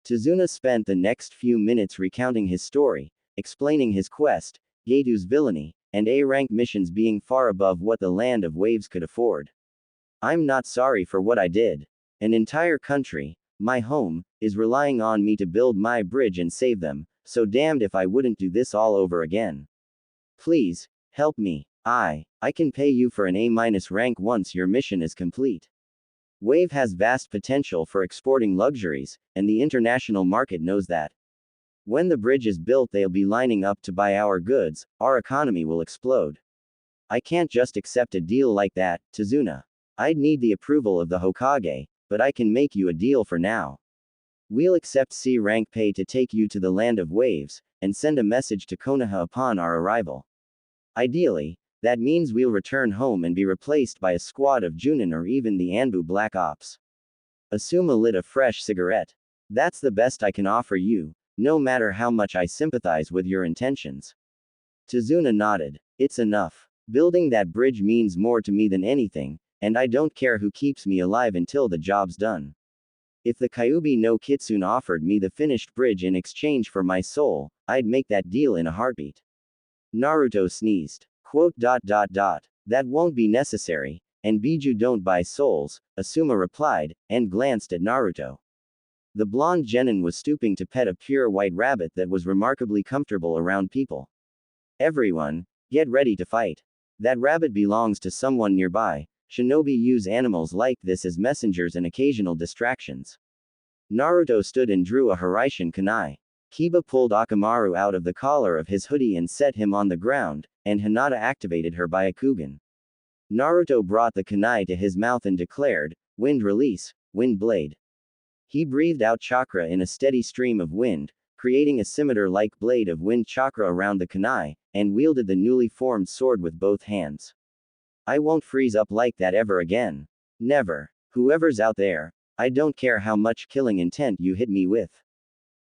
Tazuna spent the next few minutes recounting his story, explaining his quest, Gadu's villainy, and A-rank missions being far above what the Land of Waves could afford. I'm not sorry for what I did. An entire country, my home, is relying on me to build my bridge and save them, so damned if I wouldn't do this all over again. Please, help me. I can pay you for an A- rank once your mission is complete. Wave has vast potential for exporting luxuries, and the international market knows that. When the bridge is built, they'll be lining up to buy our goods, our economy will explode. I can't just accept a deal like that, Tazuna. I'd need the approval of the Hokage, but I can make you a deal for now. We'll accept C rank pay to take you to the Land of Waves, and send a message to Konoha upon our arrival. Ideally, that means we'll return home and be replaced by a squad of Junin or even the Anbu Black Ops. Asuma lit a fresh cigarette. That's the best I can offer you, no matter how much I sympathize with your intentions. Tazuna nodded. It's enough. Building that bridge means more to me than anything, and I don't care who keeps me alive until the job's done. If the Kyuubi no Kitsune offered me the finished bridge in exchange for my soul, I'd make that deal in a heartbeat. Naruto sneezed. That won't be necessary, and Biju don't buy souls, Asuma replied, and glanced at Naruto. The blonde Genin was stooping to pet a pure white rabbit that was remarkably comfortable around people. Everyone, get ready to fight. That rabbit belongs to someone nearby. Shinobi use animals like this as messengers and occasional distractions. Naruto stood and drew a Hiraishin kunai. Kiba pulled Akamaru out of the collar of his hoodie and set him on the ground, and Hinata activated her Byakugan. Naruto brought the kunai to his mouth and declared, "Wind release, wind blade." He breathed out chakra in a steady stream of wind, creating a scimitar-like blade of wind chakra around the kunai, and wielded the newly formed sword with both hands. I won't freeze up like that ever again. Never. Whoever's out there, I don't care how much killing intent you hit me with.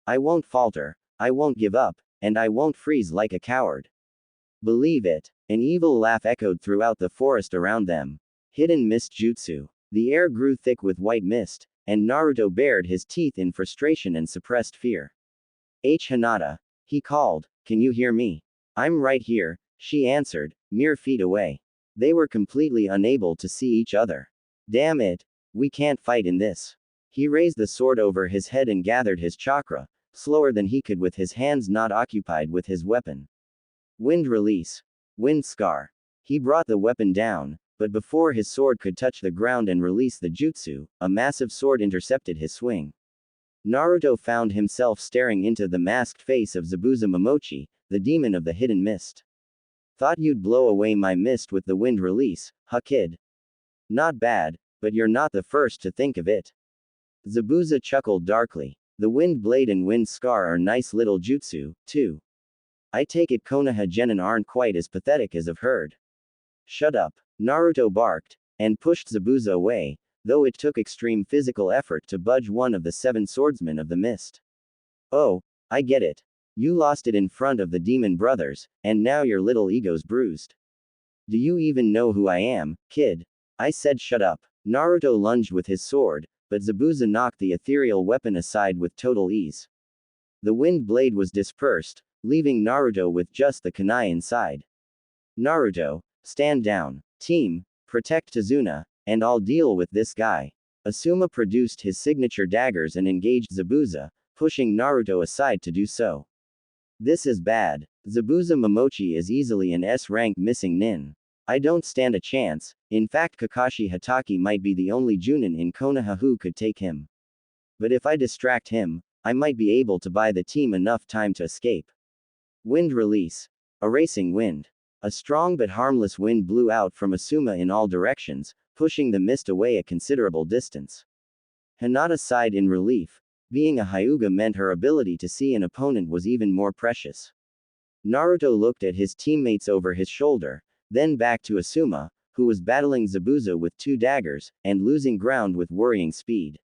I won't falter, I won't give up, and I won't freeze like a coward. Believe it. An evil laugh echoed throughout the forest around them. Hidden mist jutsu. The air grew thick with white mist, and Naruto bared his teeth in frustration and suppressed fear. Hinata. He called, "Can you hear me?" "I'm right here," she answered, mere feet away. They were completely unable to see each other. "Damn it. We can't fight in this." He raised the sword over his head and gathered his chakra, slower than he could with his hands not occupied with his weapon. Wind release. Wind scar. He brought the weapon down, but before his sword could touch the ground and release the jutsu, a massive sword intercepted his swing. Naruto found himself staring into the masked face of Zabuza Momochi, the demon of the hidden mist. "Thought you'd blow away my mist with the wind release, huh kid? Not bad, but you're not the first to think of it." Zabuza chuckled darkly. "The wind blade and wind scar are nice little jutsu, too. I take it Konoha genin aren't quite as pathetic as I've heard." "Shut up," Naruto barked, and pushed Zabuza away, though it took extreme physical effort to budge one of the 7 swordsmen of the mist. "Oh, I get it. You lost it in front of the demon brothers, and now your little ego's bruised. Do you even know who I am, kid?" "I said shut up." Naruto lunged with his sword, but Zabuza knocked the ethereal weapon aside with total ease. The wind blade was dispersed, leaving Naruto with just the kunai inside. "Naruto, stand down. Team, protect Tazuna, and I'll deal with this guy." Asuma produced his signature daggers and engaged Zabuza, pushing Naruto aside to do so. "This is bad. Zabuza Momochi is easily an S-rank missing nin. I don't stand a chance. In fact, Kakashi Hatake might be the only Junin in Konoha who could take him. But if I distract him, I might be able to buy the team enough time to escape." Wind release. A racing wind. A strong but harmless wind blew out from Asuma in all directions, pushing the mist away a considerable distance. Hinata sighed in relief. Being a Hyuga meant her ability to see an opponent was even more precious. Naruto looked at his teammates over his shoulder, then back to Asuma, who was battling Zabuza with 2 daggers, and losing ground with worrying speed.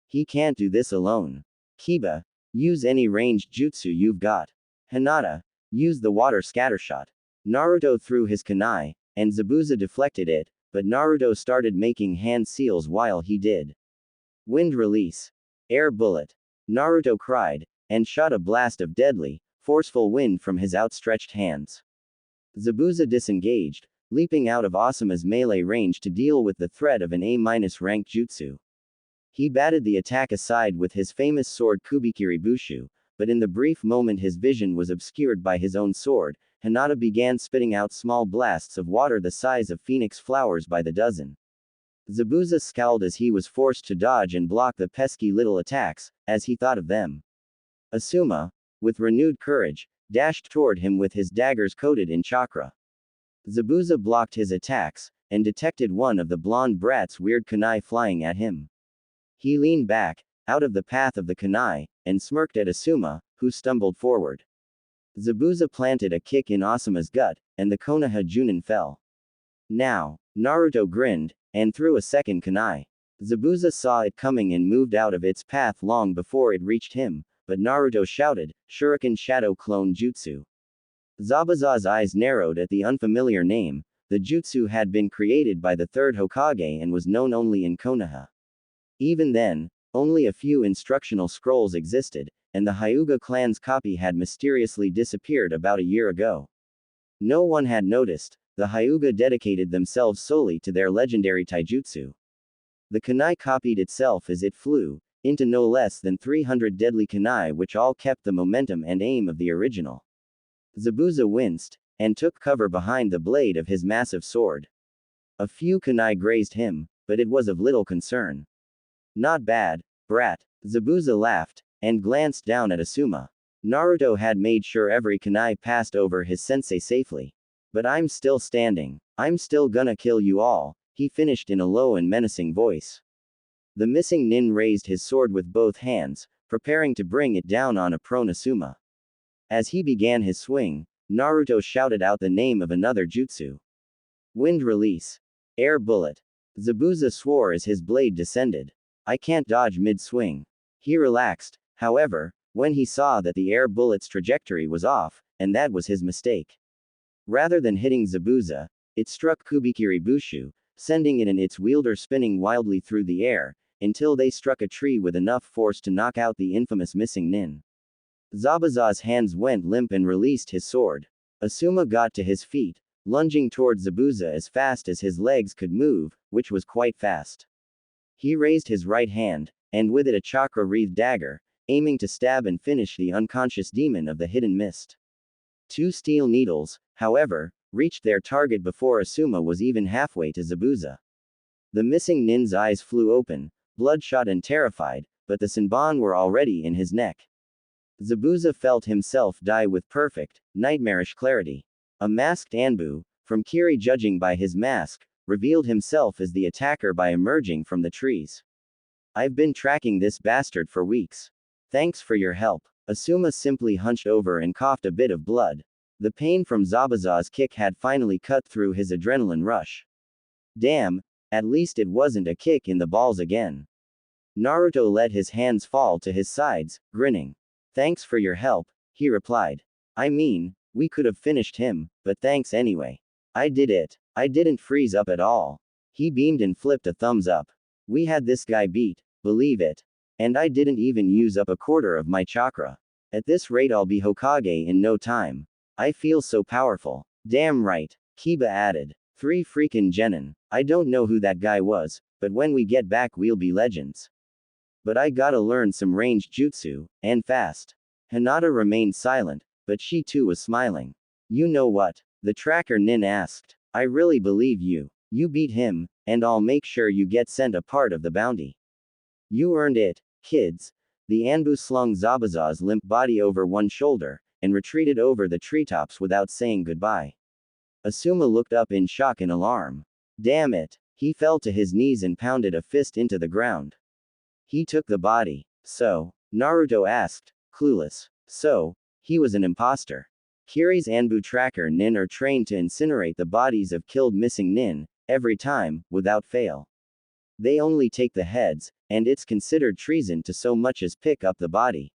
"He can't do this alone. Kiba, use any ranged jutsu you've got. Hinata, use the water scattershot." Naruto threw his kunai, and Zabuza deflected it, but Naruto started making hand seals while he did. Wind release. Air bullet. Naruto cried, and shot a blast of deadly, forceful wind from his outstretched hands. Zabuza disengaged, leaping out of Asuma's melee range to deal with the threat of an A-ranked jutsu. He batted the attack aside with his famous sword Kubikiri Bushu, but in the brief moment his vision was obscured by his own sword. Hinata began spitting out small blasts of water the size of phoenix flowers by the dozen. Zabuza scowled as he was forced to dodge and block the pesky little attacks, as he thought of them. Asuma, with renewed courage, dashed toward him with his daggers coated in chakra. Zabuza blocked his attacks, and detected one of the blonde brat's weird kunai flying at him. He leaned back, out of the path of the kunai, and smirked at Asuma, who stumbled forward. Zabuza planted a kick in Asuma's gut, and the Konoha Junin fell. "Now." Naruto grinned, and threw a second kunai. Zabuza saw it coming and moved out of its path long before it reached him, but Naruto shouted, "Shuriken Shadow Clone Jutsu." Zabuza's eyes narrowed at the unfamiliar name. The jutsu had been created by the 3rd Hokage and was known only in Konoha. Even then, only a few instructional scrolls existed, and the Hyuga clan's copy had mysteriously disappeared about a year ago. No one had noticed. The Hyuga dedicated themselves solely to their legendary taijutsu. The kunai copied itself as it flew, into no less than 300 deadly kunai which all kept the momentum and aim of the original. Zabuza winced, and took cover behind the blade of his massive sword. A few kunai grazed him, but it was of little concern. Not bad, brat. Zabuza laughed, and glanced down at Asuma. Naruto had made sure every kunai passed over his sensei safely. But I'm still standing. I'm still gonna kill you all, he finished in a low and menacing voice. The missing nin raised his sword with both hands, preparing to bring it down on a prone Asuma. As he began his swing, Naruto shouted out the name of another jutsu. Wind release. Air bullet. Zabuza swore as his blade descended. I can't dodge mid-swing. He relaxed, however, when he saw that the air bullet's trajectory was off, and that was his mistake. Rather than hitting Zabuza, it struck Kubikiri Bushu, sending it and its wielder spinning wildly through the air, until they struck a tree with enough force to knock out the infamous missing nin. Zabuza's hands went limp and released his sword. Asuma got to his feet, lunging toward Zabuza as fast as his legs could move, which was quite fast. He raised his right hand, and with it a chakra-wreathed dagger, aiming to stab and finish the unconscious demon of the hidden mist. 2 steel needles, however, reached their target before Asuma was even halfway to Zabuza. The missing nin's eyes flew open, bloodshot and terrified, but the Senbon were already in his neck. Zabuza felt himself die with perfect, nightmarish clarity. A masked Anbu, from Kiri judging by his mask, revealed himself as the attacker by emerging from the trees. I've been tracking this bastard for weeks. Thanks for your help. Asuma simply hunched over and coughed a bit of blood. The pain from Zabuza's kick had finally cut through his adrenaline rush. Damn, at least it wasn't a kick in the balls again. Naruto let his hands fall to his sides, grinning. Thanks for your help, he replied. I mean, we could have finished him, but thanks anyway. I did it. I didn't freeze up at all. He beamed and flipped a thumbs up. We had this guy beat, believe it. And I didn't even use up a quarter of my chakra. At this rate I'll be Hokage in no time. I feel so powerful. Damn right, Kiba added. 3 freaking Genin. I don't know who that guy was, but when we get back we'll be legends. But I gotta learn some ranged jutsu, and fast. Hinata remained silent, but she too was smiling. You know what? The tracker nin asked. I really believe you. You beat him, and I'll make sure you get sent a part of the bounty. You earned it, kids. The Anbu slung Zabuza's limp body over one shoulder, and retreated over the treetops without saying goodbye. Asuma looked up in shock and alarm. Damn it. He fell to his knees and pounded a fist into the ground. He took the body. So? Naruto asked, clueless. So, he was an imposter. Kiri's Anbu tracker nin are trained to incinerate the bodies of killed missing nin, every time, without fail. They only take the heads, and it's considered treason to so much as pick up the body.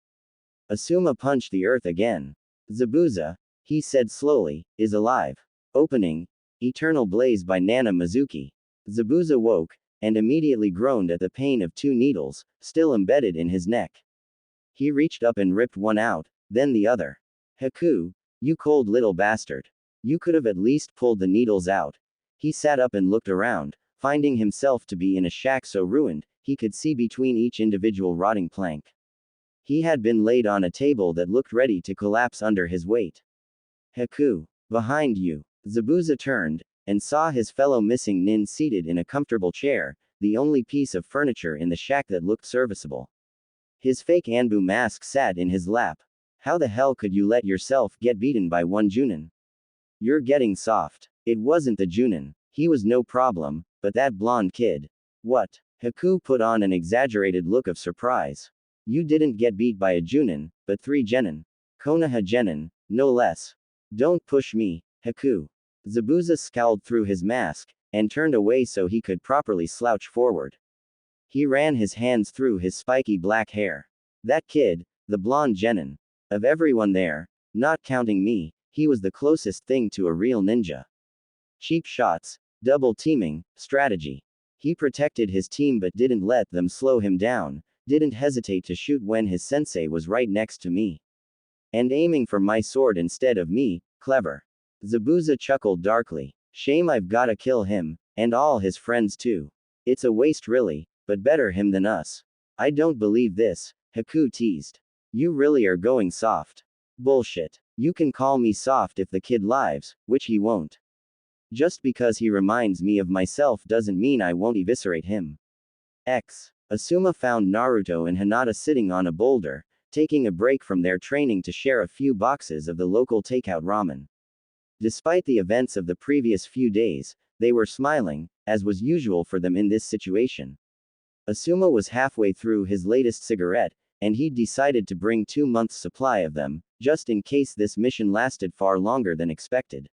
Asuma punched the earth again. Zabuza, he said slowly, is alive. Opening. Eternal Blaze by Nana Mizuki. Zabuza woke, and immediately groaned at the pain of 2 needles, still embedded in his neck. He reached up and ripped one out, then the other. Haku, you cold little bastard. You could have at least pulled the needles out. He sat up and looked around, finding himself to be in a shack so ruined, he could see between each individual rotting plank. He had been laid on a table that looked ready to collapse under his weight. Haku, behind you. Zabuza turned, and saw his fellow missing nin seated in a comfortable chair, the only piece of furniture in the shack that looked serviceable. His fake Anbu mask sat in his lap. How the hell could you let yourself get beaten by one Junin? You're getting soft. It wasn't the Junin. He was no problem, but that blonde kid. What? Haku put on an exaggerated look of surprise. You didn't get beat by a Junin, but 3 Genin. Konoha Genin, no less. Don't push me, Haku. Zabuza scowled through his mask, and turned away so he could properly slouch forward. He ran his hands through his spiky black hair. That kid, the blonde Genin. Of everyone there, not counting me, he was the closest thing to a real ninja. Cheap shots, double teaming, strategy. He protected his team but didn't let them slow him down, didn't hesitate to shoot when his sensei was right next to me. And aiming for my sword instead of me, clever. Zabuza chuckled darkly. Shame I've gotta kill him, and all his friends too. It's a waste really, but better him than us. I don't believe this, Haku teased. You really are going soft. Bullshit. You can call me soft if the kid lives, which he won't. Just because he reminds me of myself doesn't mean I won't eviscerate him. Asuma found Naruto and Hinata sitting on a boulder, taking a break from their training to share a few boxes of the local takeout ramen. Despite the events of the previous few days, they were smiling, as was usual for them in this situation. Asuma was halfway through his latest cigarette, and he'd decided to bring 2 months' supply of them, just in case this mission lasted far longer than expected.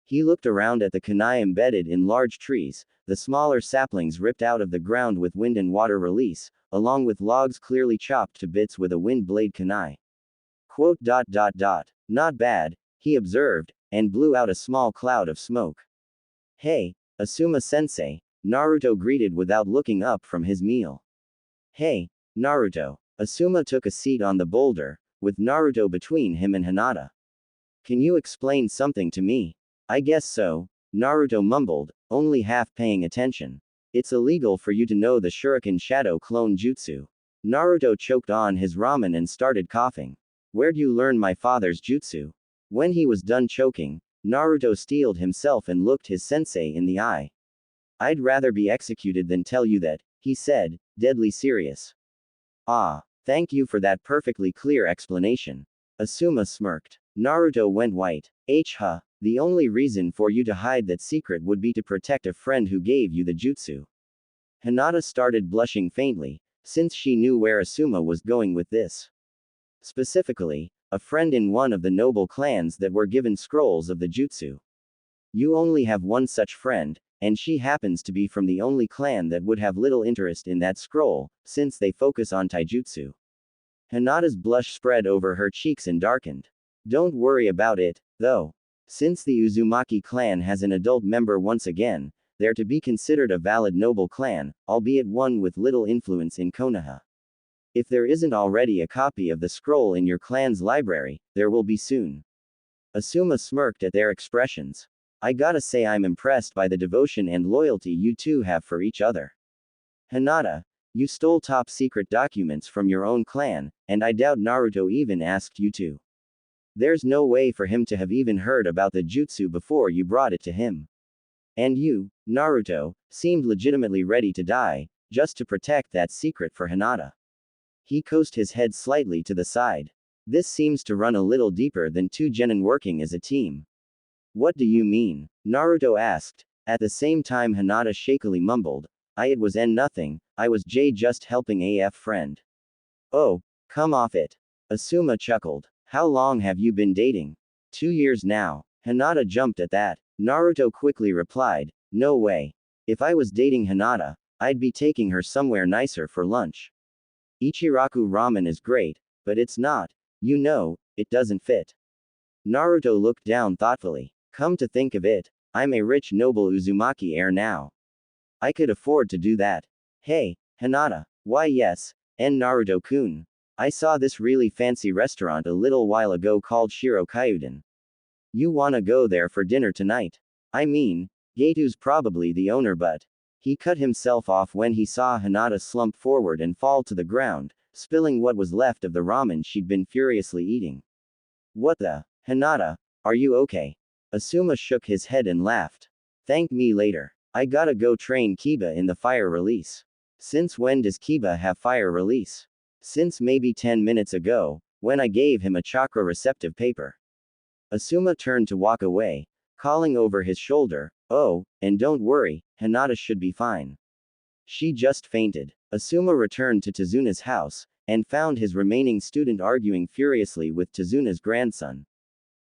He looked around at the kunai embedded in large trees, the smaller saplings ripped out of the ground with wind and water release, along with logs clearly chopped to bits with a wind blade kunai. Not bad, he observed, and blew out a small cloud of smoke. Hey, Asuma-sensei, Naruto greeted without looking up from his meal. Hey, Naruto. Asuma took a seat on the boulder, with Naruto between him and Hinata. Can you explain something to me? I guess so, Naruto mumbled, only half paying attention. It's illegal for you to know the Shuriken Shadow Clone Jutsu. Naruto choked on his ramen and started coughing. Where'd you learn my father's jutsu? When he was done choking, Naruto steeled himself and looked his sensei in the eye. I'd rather be executed than tell you that, he said, deadly serious. Ah, thank you for that perfectly clear explanation. Asuma smirked. Naruto went white. The only reason for you to hide that secret would be to protect a friend who gave you the jutsu. Hinata started blushing faintly, since she knew where Asuma was going with this. Specifically, a friend in one of the noble clans that were given scrolls of the jutsu. You only have one such friend, and she happens to be from the only clan that would have little interest in that scroll, since they focus on taijutsu. Hinata's blush spread over her cheeks and darkened. Don't worry about it, though. Since the Uzumaki clan has an adult member once again, they're to be considered a valid noble clan, albeit one with little influence in Konoha. If there isn't already a copy of the scroll in your clan's library, there will be soon. Asuma smirked at their expressions. I gotta say I'm impressed by the devotion and loyalty you two have for each other. Hinata, you stole top secret documents from your own clan, and I doubt Naruto even asked you to. There's no way for him to have even heard about the jutsu before you brought it to him. And you, Naruto, seemed legitimately ready to die, just to protect that secret for Hinata. He coasted his head slightly to the side. This seems to run a little deeper than two genin working as a team. What do you mean? Naruto asked. At the same time Hinata shakily mumbled, it was nothing, I was just helping AF friend. Oh, come off it. Asuma chuckled. How long have you been dating? 2 years now. Hinata jumped at that. Naruto quickly replied, no way. If I was dating Hinata, I'd be taking her somewhere nicer for lunch. Ichiraku ramen is great, but it's not, it doesn't fit. Naruto looked down thoughtfully. Come to think of it, I'm a rich noble Uzumaki heir now. I could afford to do that. Hey, Hinata. Why yes, Naruto-kun. I saw this really fancy restaurant a little while ago called Shiro Kyuden. You wanna go there for dinner tonight? I mean, Gadu's probably the owner, but. He cut himself off when he saw Hinata slump forward and fall to the ground, spilling what was left of the ramen she'd been furiously eating. What the? Hinata, are you okay? Asuma shook his head and laughed. Thank me later. I gotta go train Kiba in the fire release. Since when does Kiba have fire release? Since maybe 10 minutes ago, when I gave him a chakra receptive paper. Asuma turned to walk away, calling over his shoulder, oh, and don't worry, Hinata should be fine. She just fainted. Asuma returned to Tezuna's house, and found his remaining student arguing furiously with Tezuna's grandson.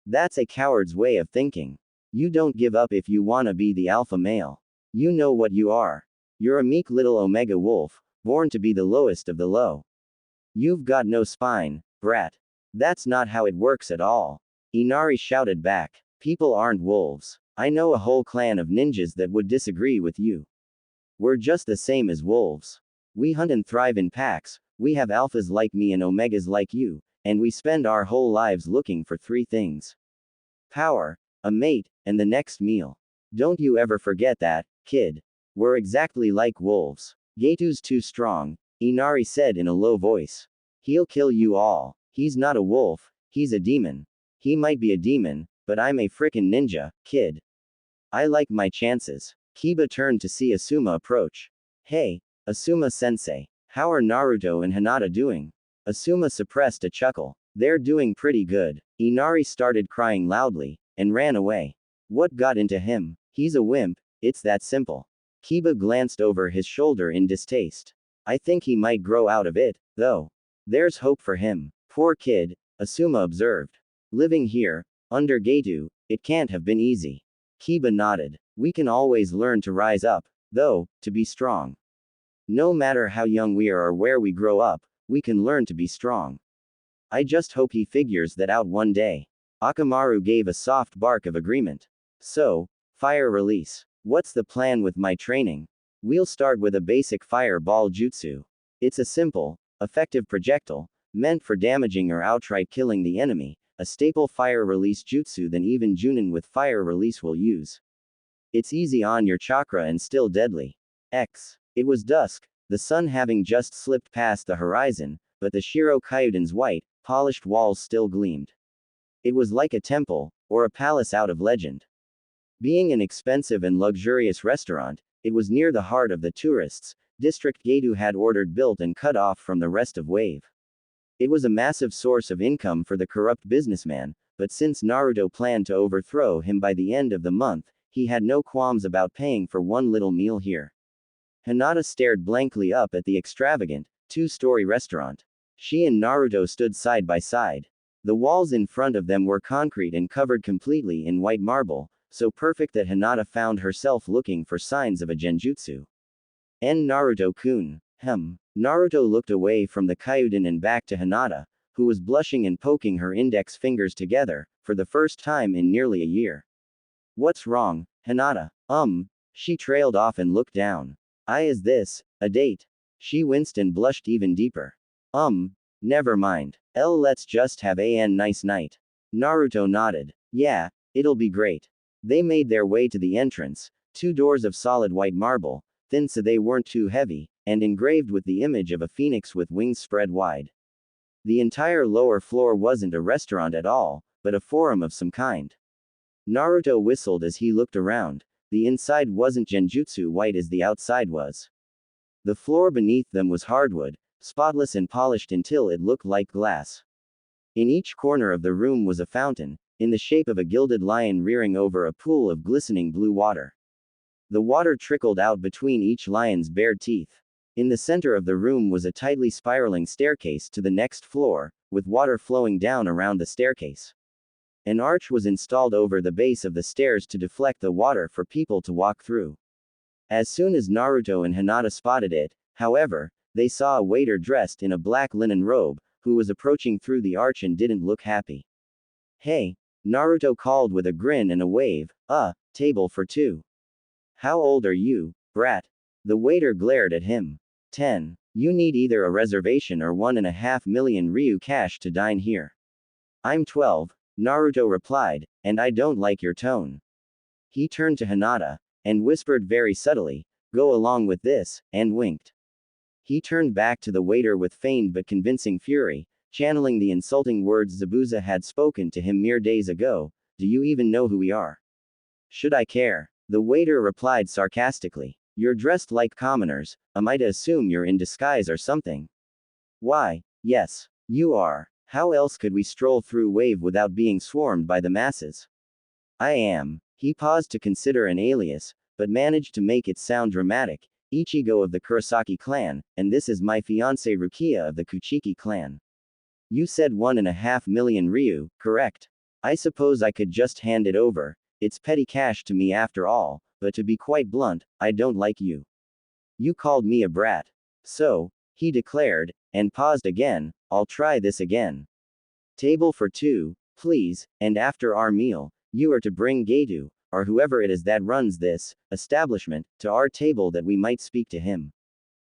That's a coward's way of thinking. You don't give up if you wanna be the alpha male. You know what you are. You're a meek little omega wolf, born to be the lowest of the low. You've got no spine, brat. That's not how it works at all. Inari shouted back. People aren't wolves. I know a whole clan of ninjas that would disagree with you. We're just the same as wolves. We hunt and thrive in packs, we have alphas like me and omegas like you, and we spend our whole lives looking for 3 things. Power, a mate, and the next meal. Don't you ever forget that, kid. We're exactly like wolves. Gadu's too strong, Inari said in a low voice. He'll kill you all. He's not a wolf, he's a demon. He might be a demon, but I'm a frickin' ninja, kid. I like my chances. Kiba turned to see Asuma approach. Hey, Asuma-sensei. How are Naruto and Hinata doing? Asuma suppressed a chuckle. They're doing pretty good. Inari started crying loudly, and ran away. What got into him? He's a wimp, it's that simple. Kiba glanced over his shoulder in distaste. I think he might grow out of it, though. There's hope for him. Poor kid, Asuma observed. Living here, under Gadu, it can't have been easy. Kiba nodded. We can always learn to rise up, though, to be strong. No matter how young we are or where we grow up, we can learn to be strong. I just hope he figures that out one day. Akamaru gave a soft bark of agreement. So, fire release. What's the plan with my training? We'll start with a basic fireball jutsu. It's a simple, effective projectile, meant for damaging or outright killing the enemy, a staple fire release jutsu that even Junin with fire release will use. It's easy on your chakra and still deadly. It was dusk, the sun having just slipped past the horizon, but the Shiro Kyuden's white, polished walls still gleamed. It was like a temple, or a palace out of legend. Being an expensive and luxurious restaurant, it was near the heart of the tourists, district Gadu had ordered built and cut off from the rest of Wave. It was a massive source of income for the corrupt businessman, but since Naruto planned to overthrow him by the end of the month, he had no qualms about paying for one little meal here. Hinata stared blankly up at the extravagant, two-story restaurant. She and Naruto stood side by side. The walls in front of them were concrete and covered completely in white marble, so perfect that Hinata found herself looking for signs of a genjutsu. Naruto-kun. Naruto looked away from the Kyuden and back to Hinata, who was blushing and poking her index fingers together, for the first time in nearly a year. What's wrong, Hinata? She trailed off and looked down. Is this a date? She winced and blushed even deeper. Never mind. Let's just have a nice night. Naruto nodded. Yeah, it'll be great. They made their way to the entrance, 2 doors of solid white marble, thin so they weren't too heavy, and engraved with the image of a phoenix with wings spread wide. The entire lower floor wasn't a restaurant at all, but a forum of some kind. Naruto whistled as he looked around. The inside wasn't genjutsu white as the outside was. The floor beneath them was hardwood, spotless and polished until it looked like glass. In each corner of the room was a fountain, in the shape of a gilded lion rearing over a pool of glistening blue water. The water trickled out between each lion's bared teeth. In the center of the room was a tightly spiraling staircase to the next floor, with water flowing down around the staircase. An arch was installed over the base of the stairs to deflect the water for people to walk through. As soon as Naruto and Hinata spotted it, however, they saw a waiter dressed in a black linen robe, who was approaching through the arch and didn't look happy. Hey, Naruto called with a grin and a wave, table for 2. How old are you, brat? The waiter glared at him. 10. You need either a reservation or 1.5 million Ryu cash to dine here. I'm 12. Naruto replied, and I don't like your tone. He turned to Hinata, and whispered very subtly, go along with this, and winked. He turned back to the waiter with feigned but convincing fury, channeling the insulting words Zabuza had spoken to him mere days ago, do you even know who we are? Should I care? The waiter replied sarcastically. You're dressed like commoners, am I to assume you're in disguise or something? Why, yes, you are. How else could we stroll through Wave without being swarmed by the masses? I am. He paused to consider an alias, but managed to make it sound dramatic. Ichigo of the Kurosaki clan, and this is my fiancée Rukia of the Kuchiki clan. You said 1.5 million Ryu, correct? I suppose I could just hand it over, it's petty cash to me after all, but to be quite blunt, I don't like you. You called me a brat. So, he declared, and paused again, I'll try this again. Table for 2, please, and after our meal, you are to bring Gadu, or whoever it is that runs this establishment, to our table that we might speak to him.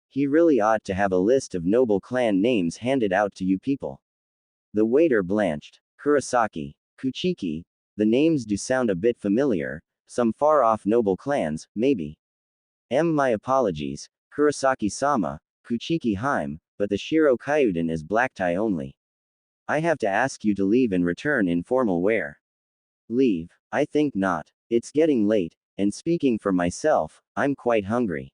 He really ought to have a list of noble clan names handed out to you people. The waiter blanched. Kurosaki, Kuchiki, the names do sound a bit familiar, some far-off noble clans, maybe. My apologies, Kurosaki-sama, Kuchiki Hime, but the Shiro Kyuden is black tie only. I have to ask you to leave and return in formal wear. Leave? I think not. It's getting late, and speaking for myself, I'm quite hungry.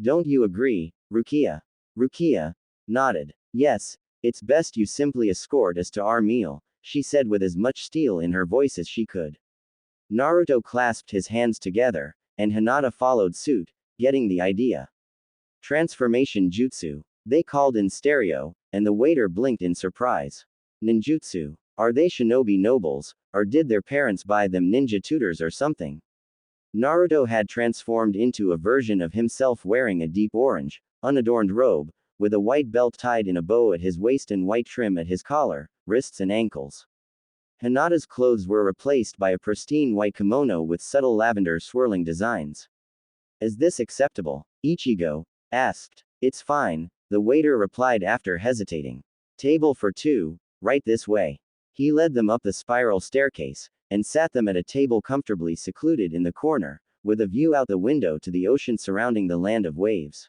Don't you agree, Rukia? Rukia nodded. Yes, it's best you simply escort us to our meal, she said with as much steel in her voice as she could. Naruto clasped his hands together, and Hinata followed suit, getting the idea. Transformation jutsu. They called in stereo, and the waiter blinked in surprise. Ninjutsu. Are they shinobi nobles, or did their parents buy them ninja tutors or something? Naruto had transformed into a version of himself wearing a deep orange, unadorned robe, with a white belt tied in a bow at his waist and white trim at his collar, wrists and ankles. Hinata's clothes were replaced by a pristine white kimono with subtle lavender swirling designs. Is this acceptable? Ichigo asked. It's fine, the waiter replied after hesitating. Table for two, right this way. He led them up the spiral staircase, and sat them at a table comfortably secluded in the corner, with a view out the window to the ocean surrounding the land of waves.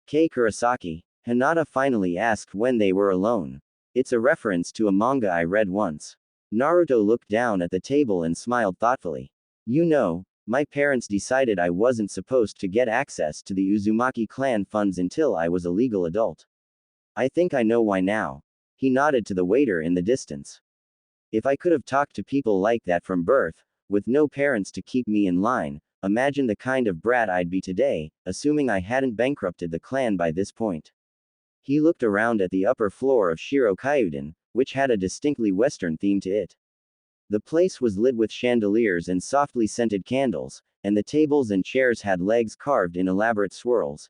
Kei Kurosaki, Hinata finally asked when they were alone. It's a reference to a manga I read once. Naruto looked down at the table and smiled thoughtfully. You know, my parents decided I wasn't supposed to get access to the Uzumaki clan funds until I was a legal adult. I think I know why now. He nodded to the waiter in the distance. If I could have talked to people like that from birth, with no parents to keep me in line, imagine the kind of brat I'd be today, assuming I hadn't bankrupted the clan by this point. He looked around at the upper floor of Shiro Kyuden, which had a distinctly Western theme to it. The place was lit with chandeliers and softly scented candles, and the tables and chairs had legs carved in elaborate swirls.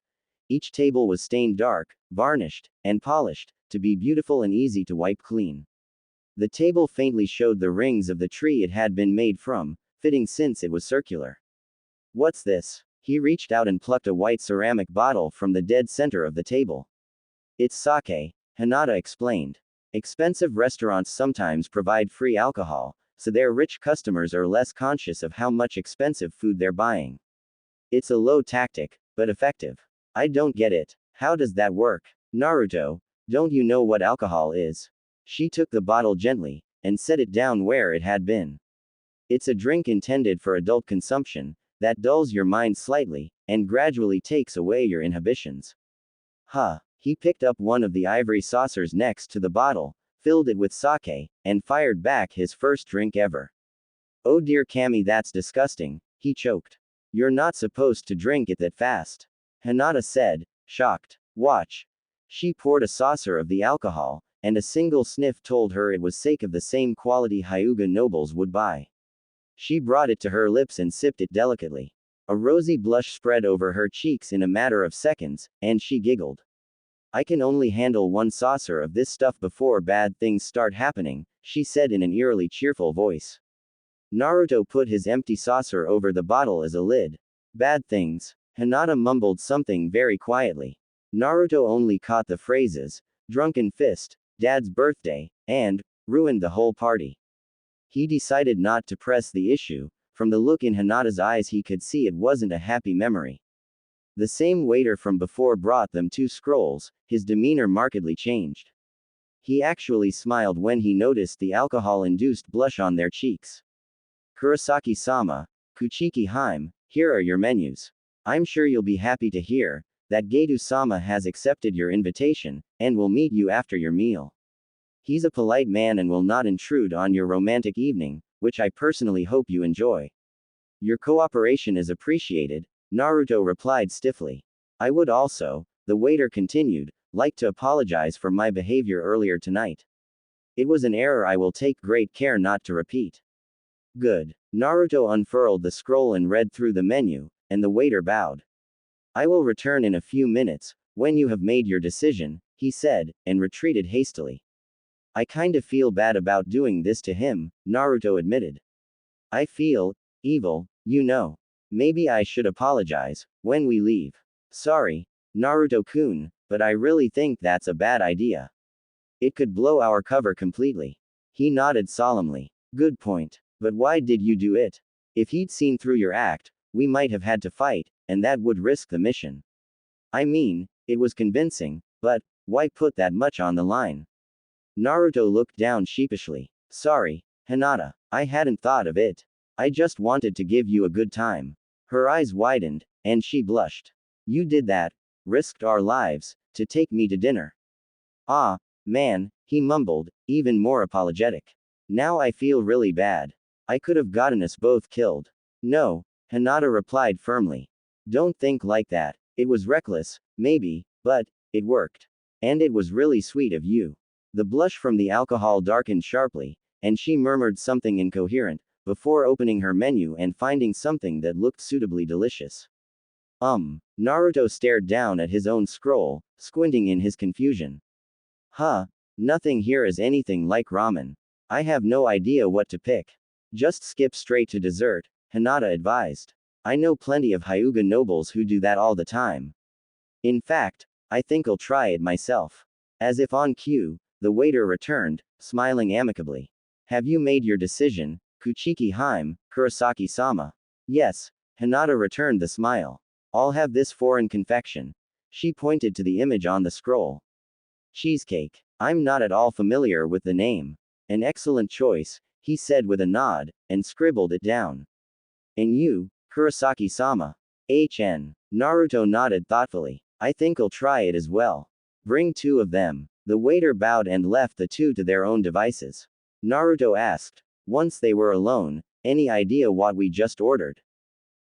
Each table was stained dark, varnished, and polished, to be beautiful and easy to wipe clean. The table faintly showed the rings of the tree it had been made from, fitting since it was circular. What's this? He reached out and plucked a white ceramic bottle from the dead center of the table. It's sake, Hinata explained. Expensive restaurants sometimes provide free alcohol, so their rich customers are less conscious of how much expensive food they're buying. It's a low tactic, but effective. I don't get it. How does that work? Naruto, don't you know what alcohol is? She took the bottle gently, and set it down where it had been. It's a drink intended for adult consumption, that dulls your mind slightly, and gradually takes away your inhibitions. Huh. He picked up one of the ivory saucers next to the bottle, filled it with sake, and fired back his first drink ever. Oh dear Kami, that's disgusting, he choked. You're not supposed to drink it that fast. Hinata said, shocked. Watch. She poured a saucer of the alcohol, and a single sniff told her it was sake of the same quality Hyuga nobles would buy. She brought it to her lips and sipped it delicately. A rosy blush spread over her cheeks in a matter of seconds, and she giggled. I can only handle one saucer of this stuff before bad things start happening, she said in an eerily cheerful voice. Naruto put his empty saucer over the bottle as a lid. Bad things. Hinata mumbled something very quietly. Naruto only caught the phrases, drunken fist, dad's birthday, and, ruined the whole party. He decided not to press the issue. From the look in Hinata's eyes he could see it wasn't a happy memory. The same waiter from before brought them 2 scrolls, his demeanor markedly changed. He actually smiled when he noticed the alcohol-induced blush on their cheeks. Kurosaki-sama, Kuchiki Hime, here are your menus. I'm sure you'll be happy to hear that Gadu-sama has accepted your invitation, and will meet you after your meal. He's a polite man and will not intrude on your romantic evening, which I personally hope you enjoy. Your cooperation is appreciated, Naruto replied stiffly. I would also, the waiter continued, like to apologize for my behavior earlier tonight. It was an error I will take great care not to repeat. Good. Naruto unfurled the scroll and read through the menu, and the waiter bowed. I will return in a few minutes, when you have made your decision, he said, and retreated hastily. I kinda feel bad about doing this to him, Naruto admitted. I feel evil, you know. Maybe I should apologize when we leave. Sorry, Naruto-kun, but I really think that's a bad idea. It could blow our cover completely. He nodded solemnly. Good point. But why did you do it? If he'd seen through your act, we might have had to fight, and that would risk the mission. I mean, It was convincing, but why put that much on the line? Naruto looked down sheepishly. Sorry, Hinata, I hadn't thought of it. I just wanted to give you a good time. Her eyes widened, and she blushed. You did that, risked our lives, to take me to dinner. Ah, man, he mumbled, even more apologetic. Now I feel really bad. I could have gotten us both killed. No, Hinata replied firmly. Don't think like that. It was reckless, maybe, but it worked. And it was really sweet of you. The blush from the alcohol darkened sharply, and she murmured something incoherent, before opening her menu and finding something that looked suitably delicious. Naruto stared down at his own scroll, squinting in his confusion. Huh, nothing here is anything like ramen. I have no idea what to pick. Just skip straight to dessert, Hinata advised. I know plenty of Hyuga nobles who do that all the time. In fact, I think I'll try it myself. As if on cue, the waiter returned, smiling amicably. Have you made your decision, Kuchiki Hime, Kurosaki-sama? Yes, Hinata returned the smile. I'll have this foreign confection. She pointed to the image on the scroll. Cheesecake. I'm not at all familiar with the name. An excellent choice, he said with a nod, and scribbled it down. And you, Kurosaki-sama? HN. Naruto nodded thoughtfully. I think I'll try it as well. Bring 2 of them. The waiter bowed and left the 2 to their own devices. Naruto asked, once they were alone, any idea what we just ordered?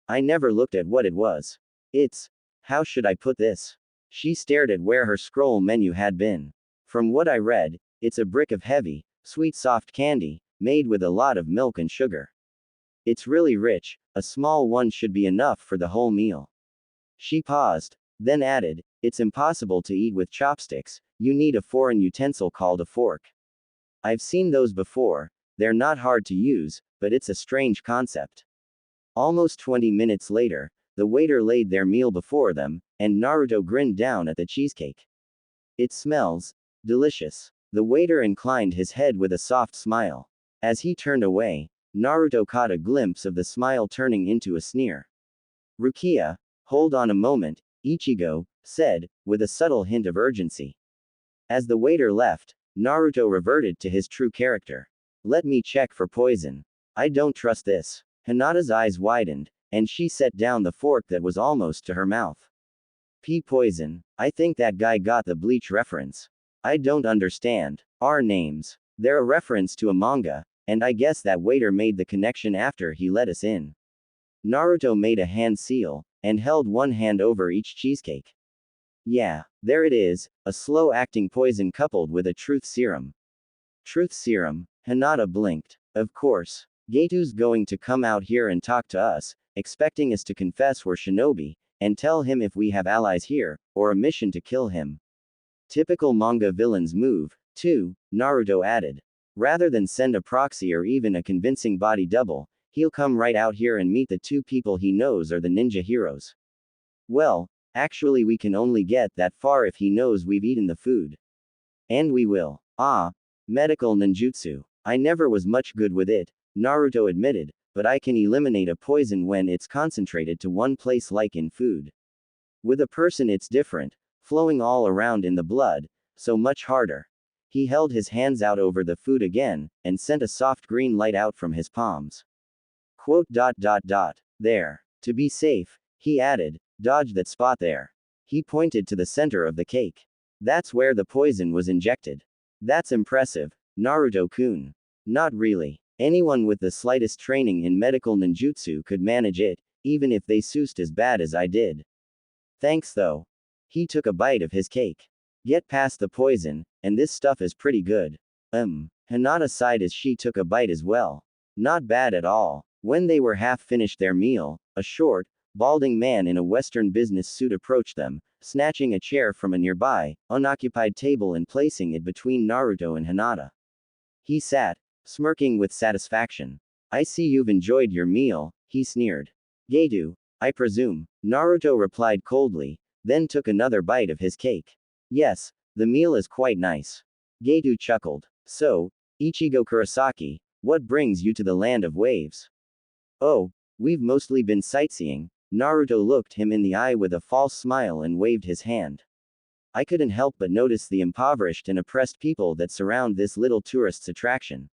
I never looked at what it was. It's, how should I put this? She stared at where her scroll menu had been. From what I read, it's a brick of heavy, sweet soft candy, made with a lot of milk and sugar. It's really rich, a small one should be enough for the whole meal. She paused, then added, it's impossible to eat with chopsticks, you need a foreign utensil called a fork. I've seen those before, they're not hard to use, but it's a strange concept. Almost 20 minutes later, the waiter laid their meal before them, and Naruto grinned down at the cheesecake. It smells delicious. The waiter inclined his head with a soft smile. As he turned away, Naruto caught a glimpse of the smile turning into a sneer. Rukia, hold on a moment, Ichigo said, with a subtle hint of urgency. As the waiter left, Naruto reverted to his true character. Let me check for poison. I don't trust this. Hinata's eyes widened, and she set down the fork that was almost to her mouth. Poison. I think that guy got the Bleach reference. I don't understand. Our names. They're a reference to a manga, and I guess that waiter made the connection after he let us in. Naruto made a hand seal, and held one hand over each cheesecake. Yeah, there it is, a slow-acting poison coupled with a truth serum. Truth serum? Hinata blinked. Of course. Gadu's going to come out here and talk to us, expecting us to confess we're shinobi, and tell him if we have allies here, or a mission to kill him. Typical manga villain's move, too, Naruto added. Rather than send a proxy or even a convincing body double, he'll come right out here and meet the 2 people he knows are the ninja heroes. Well, actually we can only get that far if he knows we've eaten the food. And we will. Medical ninjutsu. I never was much good with it, Naruto admitted, but I can eliminate a poison when it's concentrated to one place like in food. With a person it's different, flowing all around in the blood, so much harder. He held his hands out over the food again, and sent a soft green light out from his palms. Quote. There. To be safe, he added, dodge that spot there. He pointed to the center of the cake. That's where the poison was injected. That's impressive, Naruto-kun. Not really. Anyone with the slightest training in medical ninjutsu could manage it, even if they sussed as bad as I did. Thanks though. He took a bite of his cake. Get past the poison, and this stuff is pretty good. Hinata sighed as she took a bite as well. Not bad at all. When they were half finished their meal, a short, balding man in a Western business suit approached them, snatching a chair from a nearby, unoccupied table and placing it between Naruto and Hinata. He sat, smirking with satisfaction. I see you've enjoyed your meal, he sneered. Gadu, I presume, Naruto replied coldly, then took another bite of his cake. Yes, the meal is quite nice. Gadu chuckled. So, Ichigo Kurosaki, what brings you to the land of waves? Oh, we've mostly been sightseeing. Naruto looked him in the eye with a false smile and waved his hand. I couldn't help but notice the impoverished and oppressed people that surround this little tourist's attraction.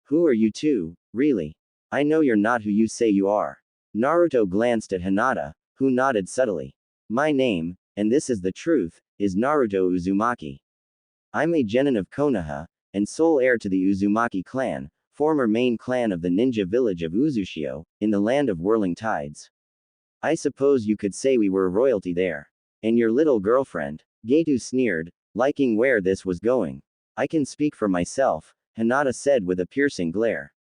Who are you two, really? I know you're not who you say you are. Naruto glanced at Hinata, who nodded subtly. My name, and this is the truth, is Naruto Uzumaki. I'm a genin of Konoha, and sole heir to the Uzumaki clan, former main clan of the ninja village of Uzushio, in the land of whirling tides. I suppose you could say we were royalty there. And your little girlfriend? Gadu sneered, liking where this was going. I can speak for myself, Hinata said with a piercing glare.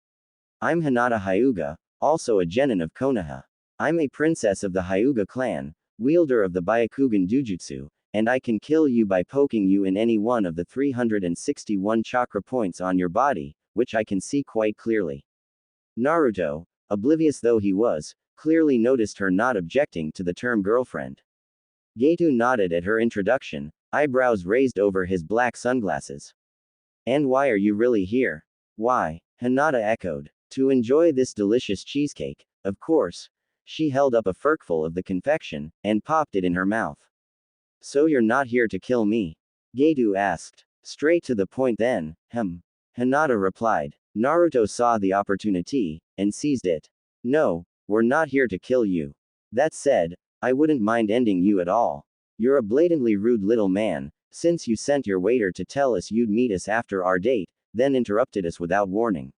I'm Hinata Hyuga, also a genin of Konoha. I'm a princess of the Hyuga clan, wielder of the Byakugan Dujutsu, and I can kill you by poking you in any one of the 361 chakra points on your body, which I can see quite clearly. Naruto, oblivious though he was, clearly noticed her not objecting to the term girlfriend. Gadu nodded at her introduction, eyebrows raised over his black sunglasses. And why are you really here? Why? Hinata echoed. To enjoy this delicious cheesecake, of course. She held up a forkful of the confection, and popped it in her mouth. So you're not here to kill me? Gadu asked. Straight to the point then, Hinata replied. Naruto saw the opportunity, and seized it. No, we're not here to kill you. That said, I wouldn't mind ending you at all. You're a blatantly rude little man, since you sent your waiter to tell us you'd meet us after our date, then interrupted us without warning.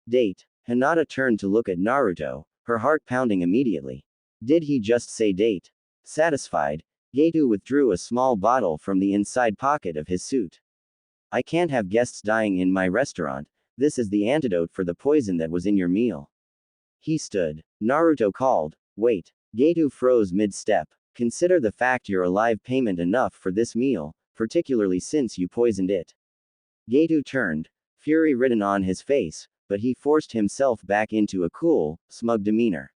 Date. Hinata turned to look at Naruto, her heart pounding immediately. Did he just say date? Satisfied, Gadu withdrew a small bottle from the inside pocket of his suit. I can't have guests dying in my restaurant, this is the antidote for the poison that was in your meal. He stood. Naruto called, wait. Gadu froze mid-step. Consider the fact you're alive payment enough for this meal, particularly since you poisoned it. Gadu turned, fury written on his face, but he forced himself back into a cool, smug demeanor.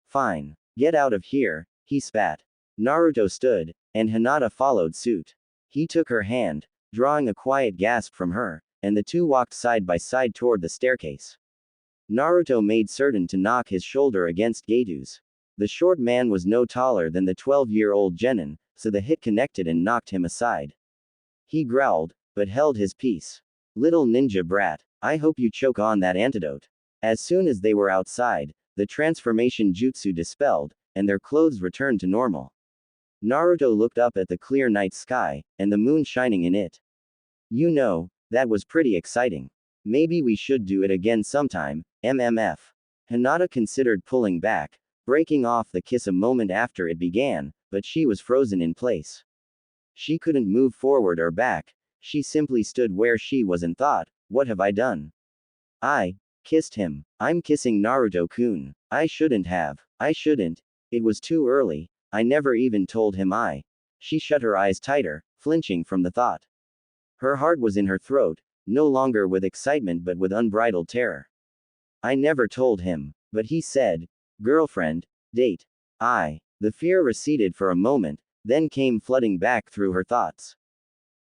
Fine. Get out of here, he spat. Naruto stood, and Hinata followed suit. He took her hand, drawing a quiet gasp from her, and the two walked side by side toward the staircase. Naruto made certain to knock his shoulder against Gadu's. The short man was no taller than the 12-year-old genin, so the hit connected and knocked him aside. He growled, but held his peace. Little ninja brat, I hope you choke on that antidote. As soon as they were outside, the transformation jutsu dispelled, and their clothes returned to normal. Naruto looked up at the clear night sky, and the moon shining in it. You know, that was pretty exciting. Maybe we should do it again sometime, MMF. Hinata considered pulling back, breaking off the kiss a moment after it began, but she was frozen in place. She couldn't move forward or back, she simply stood where she was and thought, what have I done? I kissed him. I'm kissing Naruto-kun. I shouldn't have. I shouldn't. It was too early. I never even told him I. She shut her eyes tighter, flinching from the thought. Her heart was in her throat, no longer with excitement but with unbridled terror. I never told him, but he said, girlfriend, date. The fear receded for a moment, then came flooding back through her thoughts.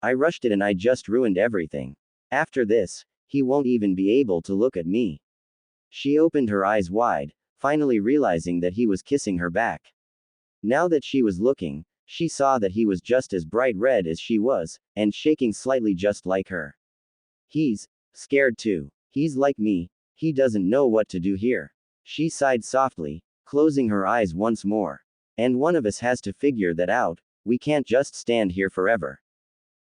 I rushed it and I just ruined everything. After this, he won't even be able to look at me. She opened her eyes wide, finally realizing that he was kissing her back. Now that she was looking, she saw that he was just as bright red as she was, and shaking slightly just like her. He's scared too. He's like me, he doesn't know what to do here. She sighed softly, closing her eyes once more. And one of us has to figure that out, we can't just stand here forever.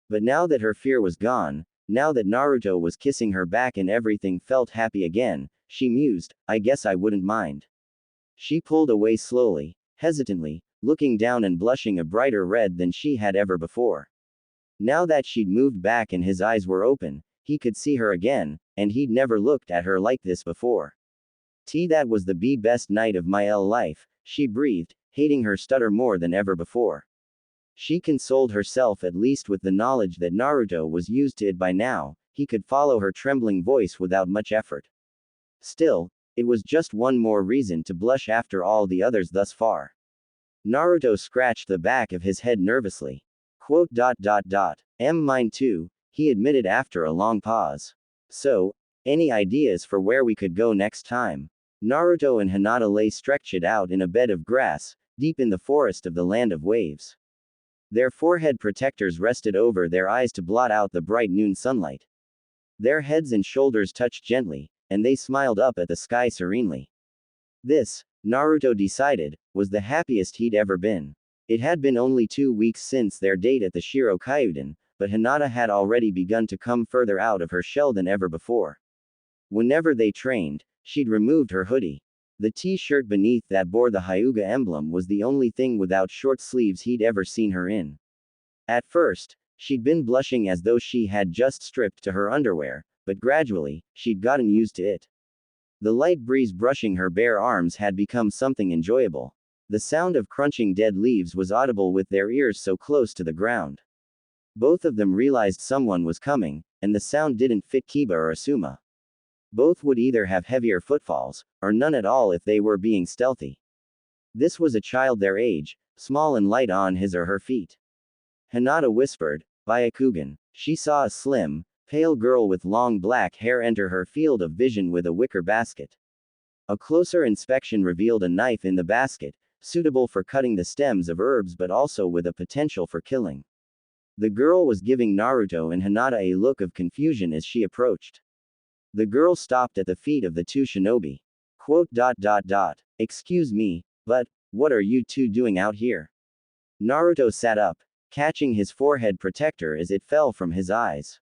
But now that her fear was gone, now that Naruto was kissing her back and everything felt happy again, she mused, I guess I wouldn't mind. She pulled away slowly, hesitantly, looking down and blushing a brighter red than she had ever before. Now that she'd moved back and his eyes were open, he could see her again, and he'd never looked at her like this before. That was the best night of my life, she breathed, hating her stutter more than ever before. She consoled herself at least with the knowledge that Naruto was used to it by now, he could follow her trembling voice without much effort. Still, it was just one more reason to blush after all the others thus far. Naruto scratched the back of his head nervously. Mine too, he admitted after a long pause. So, any ideas for where we could go next time? Naruto and Hinata lay stretched out in a bed of grass, deep in the forest of the land of waves. Their forehead protectors rested over their eyes to blot out the bright noon sunlight. Their heads and shoulders touched gently, and they smiled up at the sky serenely. This, Naruto decided, was the happiest he'd ever been. It had been only 2 weeks since their date at the Shirokyuden, but Hinata had already begun to come further out of her shell than ever before. Whenever they trained, she'd removed her hoodie. The t-shirt beneath that bore the Hyuga emblem was the only thing without short sleeves he'd ever seen her in. At first, she'd been blushing as though she had just stripped to her underwear, but gradually, she'd gotten used to it. The light breeze brushing her bare arms had become something enjoyable. The sound of crunching dead leaves was audible with their ears so close to the ground. Both of them realized someone was coming, and the sound didn't fit Kiba or Asuma. Both would either have heavier footfalls, or none at all if they were being stealthy. This was a child their age, small and light on his or her feet. Hinata whispered, "Byakugan." She saw a slim, pale girl with long black hair enter her field of vision with a wicker basket. A closer inspection revealed a knife in the basket, suitable for cutting the stems of herbs but also with a potential for killing. The girl was giving Naruto and Hinata a look of confusion as she approached. The girl stopped at the feet of the two shinobi. "Excuse me, but, what are you two doing out here?" Naruto sat up, catching his forehead protector as it fell from his eyes.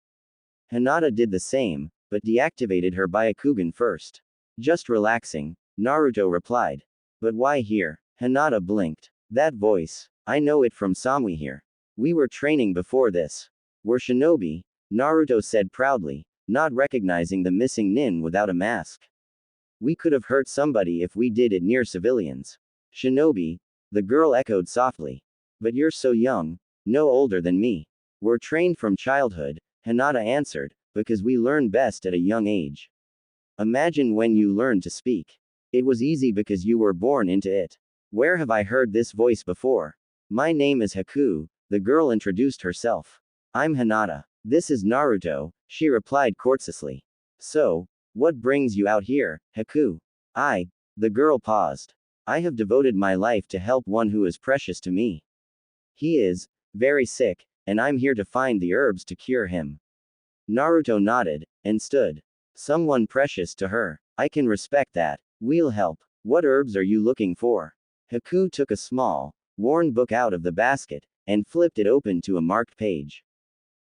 Hinata did the same, but deactivated her Byakugan first. "Just relaxing," Naruto replied. "But why here?" Hinata blinked. "That voice. I know it from Samui here. We were training before this. We're shinobi," Naruto said proudly, not recognizing the missing nin without a mask. "We could have hurt somebody if we did it near civilians." "Shinobi," the girl echoed softly. "But you're so young, no older than me." "We're trained from childhood," Hinata answered, "because we learn best at a young age. Imagine when you learned to speak. It was easy because you were born into it." "Where have I heard this voice before?" "My name is Haku," the girl introduced herself. "I'm Hinata. This is Naruto," she replied courteously. "So, what brings you out here, Haku?" The girl paused. "I have devoted my life to help one who is precious to me. He is very sick, and I'm here to find the herbs to cure him." Naruto nodded, and stood. "Someone precious to her. I can respect that. We'll help. What herbs are you looking for?" Haku took a small, worn book out of the basket, and flipped it open to a marked page.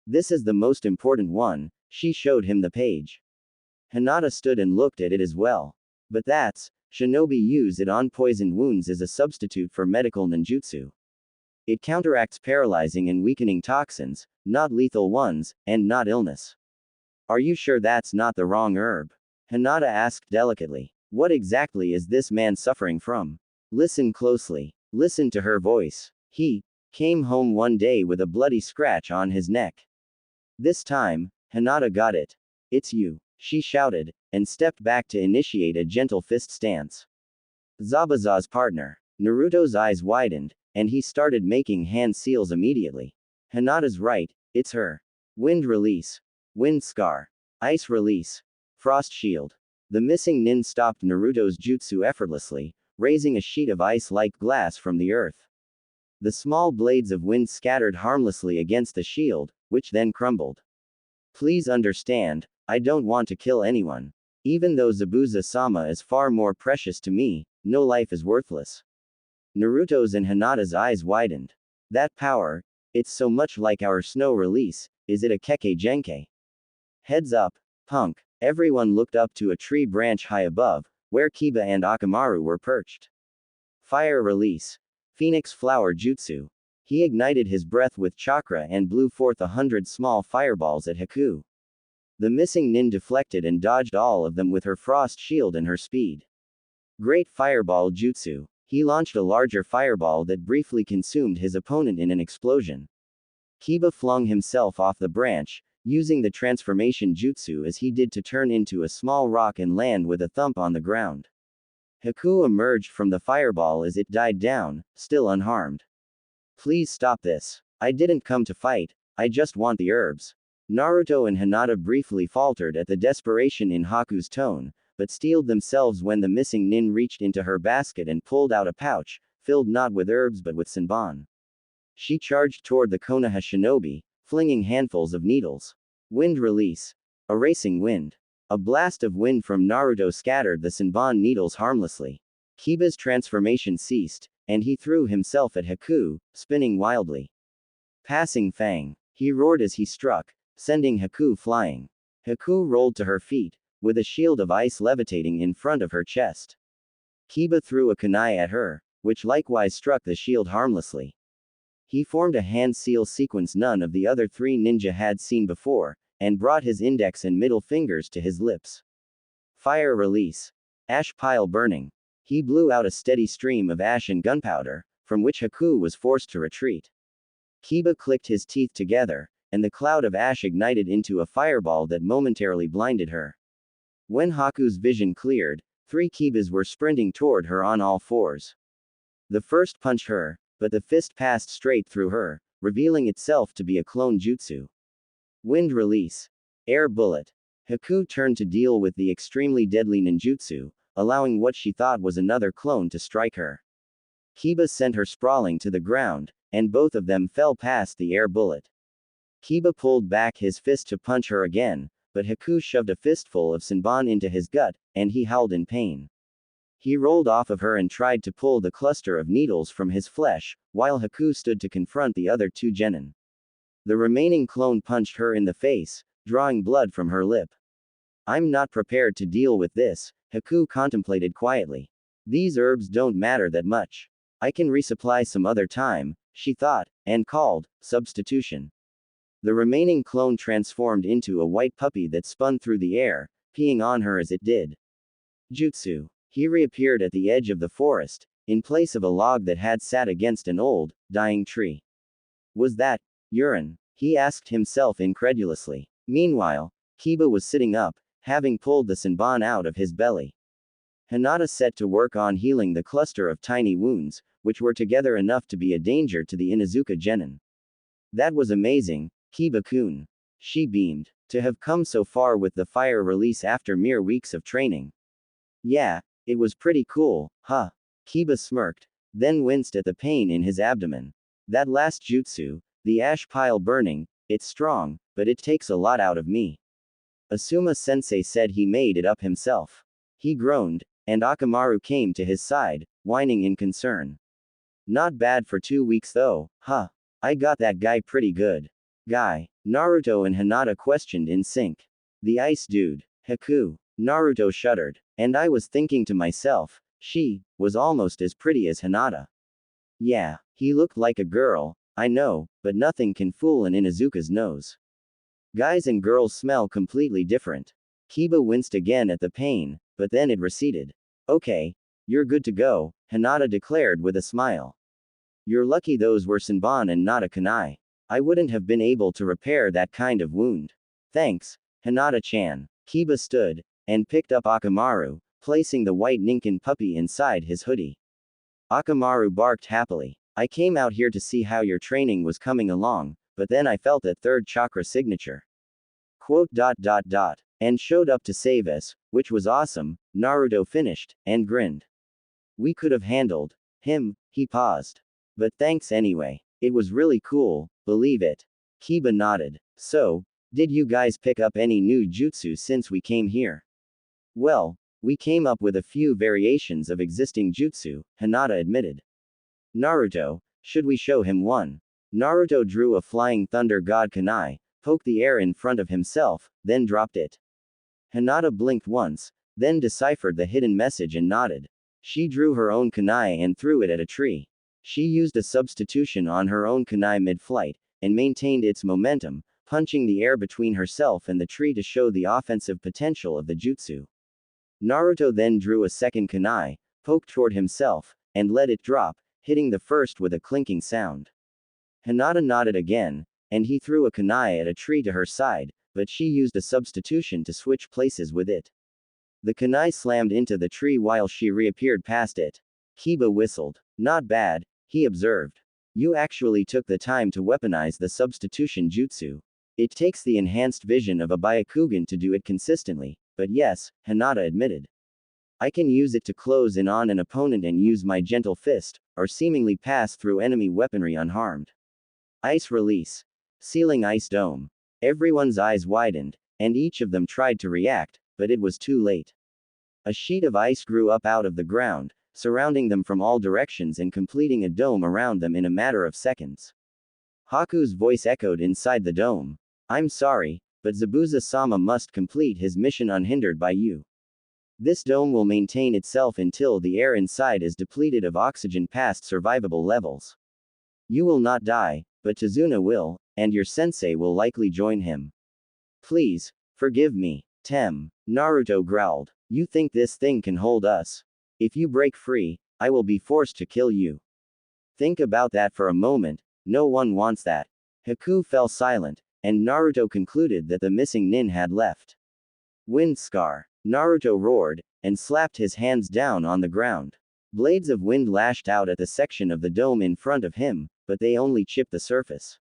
"This is the most important one," she showed him the page. Hinata stood and looked at it as well. "But that's, shinobi use it on poisoned wounds as a substitute for medical ninjutsu. It counteracts paralyzing and weakening toxins, not lethal ones, and not illness." "Are you sure that's not the wrong herb?" Hinata asked delicately. "What exactly is this man suffering from? Listen closely. Listen to her voice. He came home one day with a bloody scratch on his neck." This time, Hinata got it. "It's you," she shouted, and stepped back to initiate a gentle fist stance. Zabuza's partner. Naruto's eyes widened, and he started making hand seals immediately. "Hinata's right, it's her. Wind release. Wind scar. Ice release. Frost shield." The missing nin stopped Naruto's jutsu effortlessly, raising a sheet of ice-like glass from the earth. The small blades of wind scattered harmlessly against the shield, which then crumbled. "Please understand, I don't want to kill anyone. Even though Zabuza-sama is far more precious to me, no life is worthless." Naruto's and Hinata's eyes widened. "That power, it's so much like our snow release, is it a Kekkei Genkai?" "Heads up, punk." Everyone looked up to a tree branch high above, where Kiba and Akamaru were perched. "Fire release. Phoenix flower jutsu." He ignited his breath with chakra and blew forth 100 small fireballs at Haku. The missing nin deflected and dodged all of them with her frost shield and her speed. "Great fireball jutsu." He launched a larger fireball that briefly consumed his opponent in an explosion. Kiba flung himself off the branch, using the transformation jutsu as he did to turn into a small rock and land with a thump on the ground. Haku emerged from the fireball as it died down, still unharmed. "Please stop this. I didn't come to fight, I just want the herbs." Naruto and Hinata briefly faltered at the desperation in Haku's tone, but steeled themselves when the missing nin reached into her basket and pulled out a pouch, filled not with herbs but with senbon. She charged toward the Konoha shinobi, flinging handfuls of needles. Wind release. A racing wind. A blast of wind from Naruto scattered the Senbon needles harmlessly. Kiba's transformation ceased, and he threw himself at Haku, spinning wildly. Passing Fang. He roared as he struck, sending Haku flying. Haku rolled to her feet, with a shield of ice levitating in front of her chest. Kiba threw a kunai at her, which likewise struck the shield harmlessly. He formed a hand seal sequence none of the other three ninja had seen before, and brought his index and middle fingers to his lips. Fire release. Ash pile burning. He blew out a steady stream of ash and gunpowder, from which Haku was forced to retreat. Kiba clicked his teeth together, and the cloud of ash ignited into a fireball that momentarily blinded her. When Haku's vision cleared, 3 Kibas were sprinting toward her on all fours. The first punched her, but the fist passed straight through her, revealing itself to be a clone jutsu. Wind release. Air bullet. Haku turned to deal with the extremely deadly ninjutsu, allowing what she thought was another clone to strike her. Kiba sent her sprawling to the ground, and both of them fell past the air bullet. Kiba pulled back his fist to punch her again, but Haku shoved a fistful of Senbon into his gut, and he howled in pain. He rolled off of her and tried to pull the cluster of needles from his flesh, while Haku stood to confront the other 2 genin. The remaining clone punched her in the face, drawing blood from her lip. I'm not prepared to deal with this, Haku contemplated quietly. These herbs don't matter that much. I can resupply some other time, she thought, and called, substitution. The remaining clone transformed into a white puppy that spun through the air, peeing on her as it did. Jutsu. He reappeared at the edge of the forest, in place of a log that had sat against an old, dying tree. Was that urine? He asked himself incredulously. Meanwhile, Kiba was sitting up, having pulled the Senbon out of his belly. Hinata set to work on healing the cluster of tiny wounds, which were together enough to be a danger to the Inuzuka genin. That was amazing, Kiba-kun. She beamed. To have come so far with the fire release after mere weeks of training. Yeah, it was pretty cool, huh? Kiba smirked, then winced at the pain in his abdomen. That last jutsu, the ash pile burning, it's strong, but it takes a lot out of me. Asuma-sensei said he made it up himself. He groaned, and Akamaru came to his side, whining in concern. Not bad for 2 weeks though, huh? I got that guy pretty good. Guy. Naruto and Hinata questioned in sync. The ice dude. Haku. Naruto shuddered. And I was thinking to myself, she was almost as pretty as Hinata. Yeah, he looked like a girl, I know, but nothing can fool an Inuzuka's nose. Guys and girls smell completely different. Kiba winced again at the pain, but then it receded. Okay, you're good to go, Hinata declared with a smile. You're lucky those were Senbon and not a kunai. I wouldn't have been able to repair that kind of wound. Thanks, Hinata-chan. Kiba stood, and picked up Akamaru, placing the white Ninken puppy inside his hoodie. Akamaru barked happily. I came out here to see how your training was coming along, but then I felt that third chakra signature. And showed up to save us, which was awesome, Naruto finished, and grinned. We could have handled him, he paused. But thanks anyway. It was really cool, believe it. Kiba nodded. So, did you guys pick up any new jutsu since we came here? Well, we came up with a few variations of existing jutsu, Hinata admitted. Naruto, should we show him one? Naruto drew a flying thunder god kunai, poked the air in front of himself, then dropped it. Hinata blinked once, then deciphered the hidden message and nodded. She drew her own kunai and threw it at a tree. She used a substitution on her own kunai mid-flight, and maintained its momentum, punching the air between herself and the tree to show the offensive potential of the jutsu. Naruto then drew a second kunai, poked toward himself, and let it drop, hitting the first with a clinking sound. Hinata nodded again, and he threw a kunai at a tree to her side, but she used a substitution to switch places with it. The kunai slammed into the tree while she reappeared past it. Kiba whistled. Not bad, he observed. You actually took the time to weaponize the substitution jutsu. It takes the enhanced vision of a Byakugan to do it consistently, but yes, Hinata admitted. I can use it to close in on an opponent and use my gentle fist, or seemingly pass through enemy weaponry unharmed. Ice release. Sealing ice dome. Everyone's eyes widened, and each of them tried to react, but it was too late. A sheet of ice grew up out of the ground, surrounding them from all directions and completing a dome around them in a matter of seconds. Haku's voice echoed inside the dome. I'm sorry, but Zabuza-sama must complete his mission unhindered by you. This dome will maintain itself until the air inside is depleted of oxygen past survivable levels. You will not die, but Tazuna will, and your sensei will likely join him. Please, forgive me, Naruto growled. You think this thing can hold us? If you break free, I will be forced to kill you. Think about that for a moment, no one wants that. Haku fell silent, and Naruto concluded that the missing nin had left. Wind scar. Naruto roared, and slapped his hands down on the ground. Blades of wind lashed out at the section of the dome in front of him, but they only chipped the surface.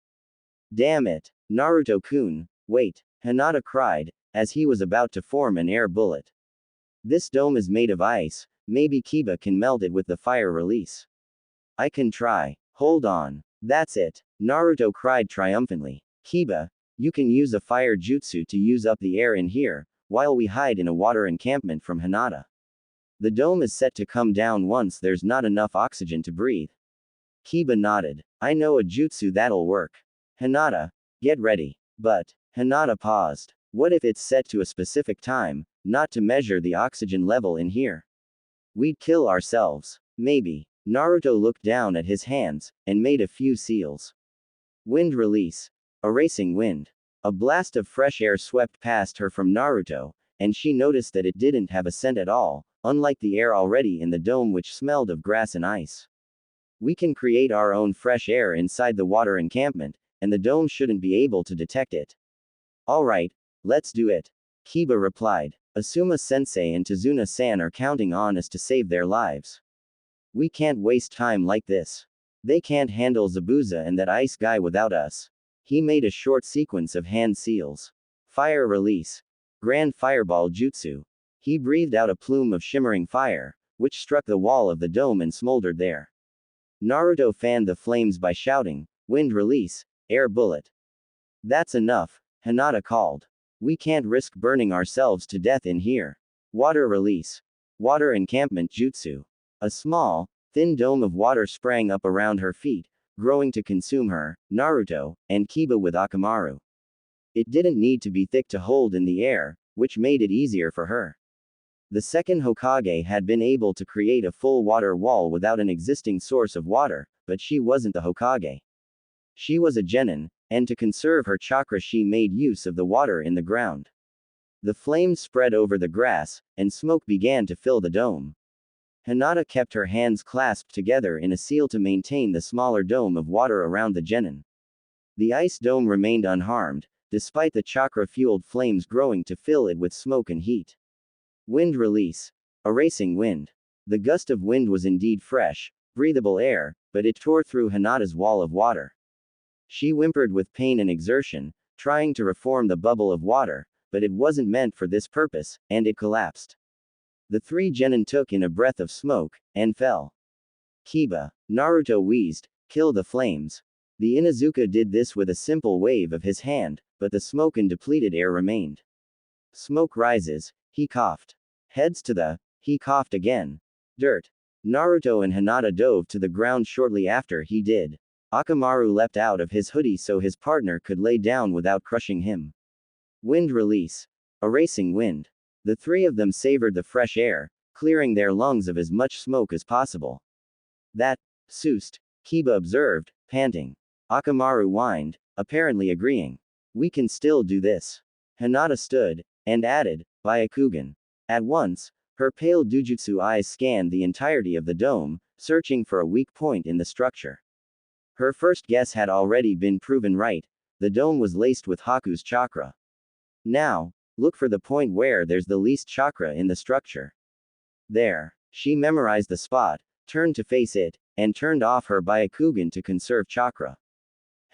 Damn it, Naruto-kun, wait, Hinata cried, as he was about to form an air bullet. This dome is made of ice, maybe Kiba can melt it with the fire release. I can try, hold on. That's it, Naruto cried triumphantly. Kiba, you can use a fire jutsu to use up the air in here, while we hide in a water encampment from Hinata. The dome is set to come down once there's not enough oxygen to breathe. Kiba nodded. I know a jutsu that'll work. Hinata, get ready. But, Hinata paused. What if it's set to a specific time, not to measure the oxygen level in here? We'd kill ourselves. Maybe. Naruto looked down at his hands, and made a few seals. Wind release. Erasing wind. A blast of fresh air swept past her from Naruto, and she noticed that it didn't have a scent at all, unlike the air already in the dome which smelled of grass and ice. We can create our own fresh air inside the water encampment, and the dome shouldn't be able to detect it. Alright, let's do it. Kiba replied. Asuma-sensei and Tazuna-san are counting on us to save their lives. We can't waste time like this. They can't handle Zabuza and that ice guy without us. He made a short sequence of hand seals. Fire release. Grand fireball jutsu. He breathed out a plume of shimmering fire, which struck the wall of the dome and smoldered there. Naruto fanned the flames by shouting, wind release, air bullet. That's enough, Hinata called. We can't risk burning ourselves to death in here. Water release. Water encampment jutsu. A small, thin dome of water sprang up around her feet, growing to consume her, Naruto, and Kiba with Akamaru. It didn't need to be thick to hold in the air, which made it easier for her. The second Hokage had been able to create a full water wall without an existing source of water, but she wasn't the Hokage. She was a genin, and to conserve her chakra she made use of the water in the ground. The flames spread over the grass, and smoke began to fill the dome. Hinata kept her hands clasped together in a seal to maintain the smaller dome of water around the genin. The ice dome remained unharmed, despite the chakra-fueled flames growing to fill it with smoke and heat. Wind release. Erasing wind. The gust of wind was indeed fresh, breathable air, but it tore through Hinata's wall of water. She whimpered with pain and exertion, trying to reform the bubble of water, but it wasn't meant for this purpose, and it collapsed. The three genin took in a breath of smoke, and fell. Kiba, Naruto wheezed, kill the flames. The Inuzuka did this with a simple wave of his hand, but the smoke and depleted air remained. Smoke rises, he coughed. Heads to the, he coughed again. Dirt. Naruto and Hinata dove to the ground shortly after he did. Akamaru leapt out of his hoodie so his partner could lay down without crushing him. Wind release. Erasing wind. The three of them savored the fresh air, clearing their lungs of as much smoke as possible. That, soused, Kiba observed, panting. Akamaru whined, apparently agreeing. We can still do this. Hinata stood, and added, Byakugan. At once, her pale dujutsu eyes scanned the entirety of the dome, searching for a weak point in the structure. Her first guess had already been proven right, the dome was laced with Haku's chakra. Now, look for the point where there's the least chakra in the structure. There. She memorized the spot, turned to face it, and turned off her Byakugan to conserve chakra.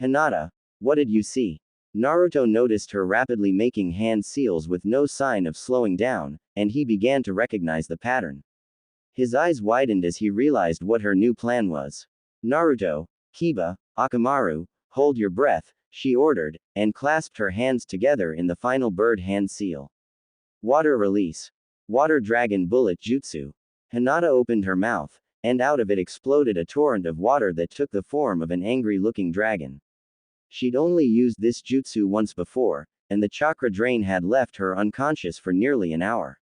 Hinata, what did you see? Naruto noticed her rapidly making hand seals with no sign of slowing down, and he began to recognize the pattern. His eyes widened as he realized what her new plan was. Naruto, Kiba, Akamaru, Hold your breath, she ordered, and clasped her hands together in the final bird hand seal. Water release. Water dragon bullet jutsu. Hinata opened her mouth, and out of it exploded a torrent of water that took the form of an angry-looking dragon. She'd only used this jutsu once before, and the chakra drain had left her unconscious for nearly an hour.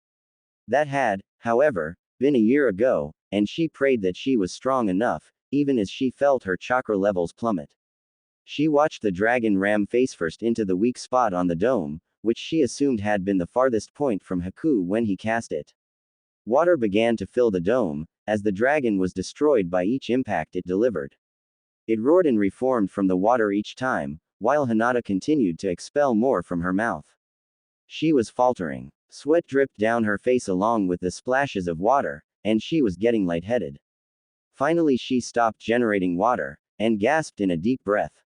That had, however, been a year ago, and she prayed that she was strong enough, even as she felt her chakra levels plummet. She watched the dragon ram face-first into the weak spot on the dome, which she assumed had been the farthest point from Haku when he cast it. Water began to fill the dome, as the dragon was destroyed by each impact it delivered. It roared and reformed from the water each time, while Hinata continued to expel more from her mouth. She was faltering. Sweat dripped down her face along with the splashes of water, and she was getting lightheaded. Finally she stopped generating water, and gasped in a deep breath.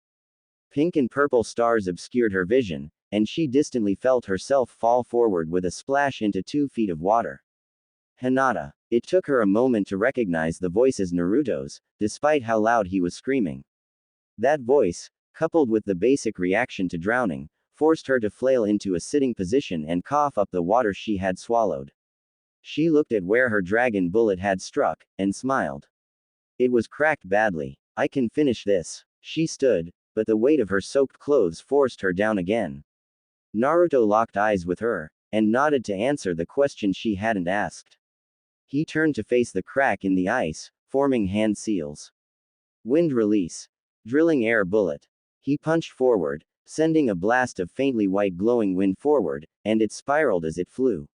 Pink and purple stars obscured her vision, and she distantly felt herself fall forward with a splash into 2 feet of water. Hinata. It took her a moment to recognize the voice as Naruto's, despite how loud he was screaming. That voice, coupled with the basic reaction to drowning, forced her to flail into a sitting position and cough up the water she had swallowed. She looked at where her dragon bullet had struck, and smiled. It was cracked badly. I can finish this. She stood, but the weight of her soaked clothes forced her down again. Naruto locked eyes with her, and nodded to answer the question she hadn't asked. He turned to face the crack in the ice, forming hand seals. Wind release. Drilling air bullet. He punched forward, sending a blast of faintly white glowing wind forward, and it spiraled as it flew.